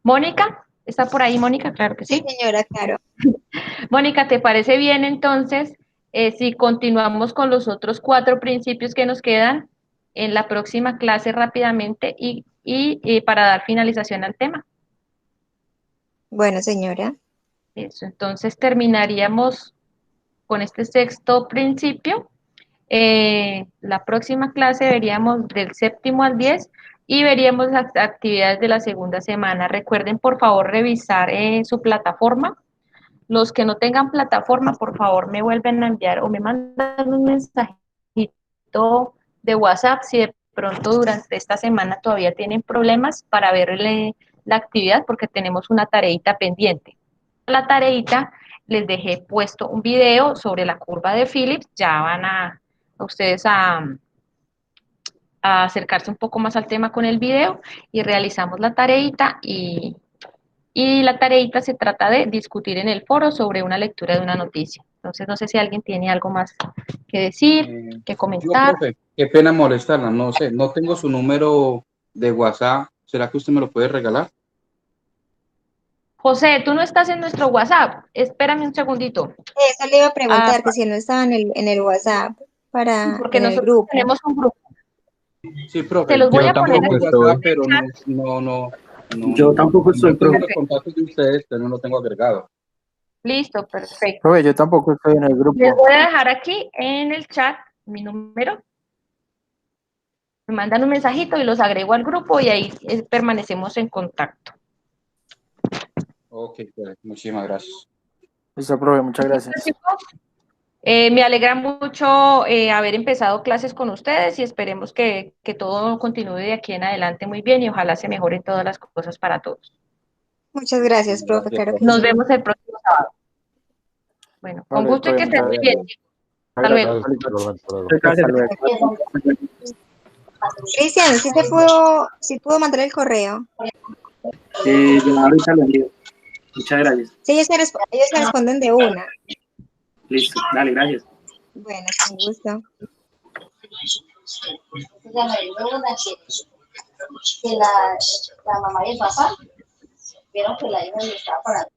Mónica, ¿está por ahí Mónica? Claro que sí. Sí, señora, claro. Mónica, ¿te parece bien entonces si continuamos con los otros 4 principios que nos quedan en la próxima clase rápidamente y para dar finalización al tema? Bueno, señora. Eso, entonces terminaríamos con este sexto principio. La próxima clase veríamos del 7º al 10 y veríamos las actividades de la segunda semana. Recuerden, por favor, revisar su plataforma. Los que no tengan plataforma, por favor, me vuelven a enviar o me mandan un mensajito de WhatsApp si de pronto durante esta semana todavía tienen problemas para verle la actividad porque tenemos una tareita pendiente. La tareita les dejé puesto un video sobre la curva de Phillips, ya van a ustedes a acercarse un poco más al tema con el video y realizamos la tareita y la tareita se trata de discutir en el foro sobre una lectura de una noticia. Entonces, no sé si alguien tiene algo más que decir, que Yo, comentar. profe, qué pena molestarla, no sé, no tengo su número de WhatsApp, ¿será que usted me lo puede regalar? José, tú no estás en nuestro WhatsApp. Espérame un segundito. Eso le iba a Ah, preguntar, que si él no estaba en el WhatsApp, porque en el nosotros grupo. tenemos un grupo. Sí, Se profe, los voy Yo a poner tengo tampoco el aquí estoy. WhatsApp, en el pero chat. Yo tampoco no estoy, tengo profe. los contactos de ustedes, pero no lo tengo agregado. Listo, perfecto. Profe, yo tampoco estoy en el Les grupo. voy a dejar aquí en el chat mi número. Me mandan un mensajito y los agrego al grupo y ahí permanecemos en contacto. Ok, pues, muchísimas gracias. Listo, profe, muchas ¿Listo, gracias. chicos? Me alegra mucho haber empezado clases con ustedes y esperemos que todo continúe de aquí en adelante muy bien y ojalá se mejoren todas las cosas para todos. Muchas gracias, profe, Gracias, claro que profe. Nos sí. vemos el próximo sábado. Bueno, con Vale, gusto y profe, que estén muchas muy gracias. bien. Hasta luego. Gracias, igualmente, hasta luego. Hasta luego. Cristian, sí pudo mandar el correo. Yo ahorita lo envío. Muchas gracias. Sí, ellos se responden de una. Listo, dale, gracias. Bueno, con gusto. Que la mamá y el papá vieron que la hija le estaba parando.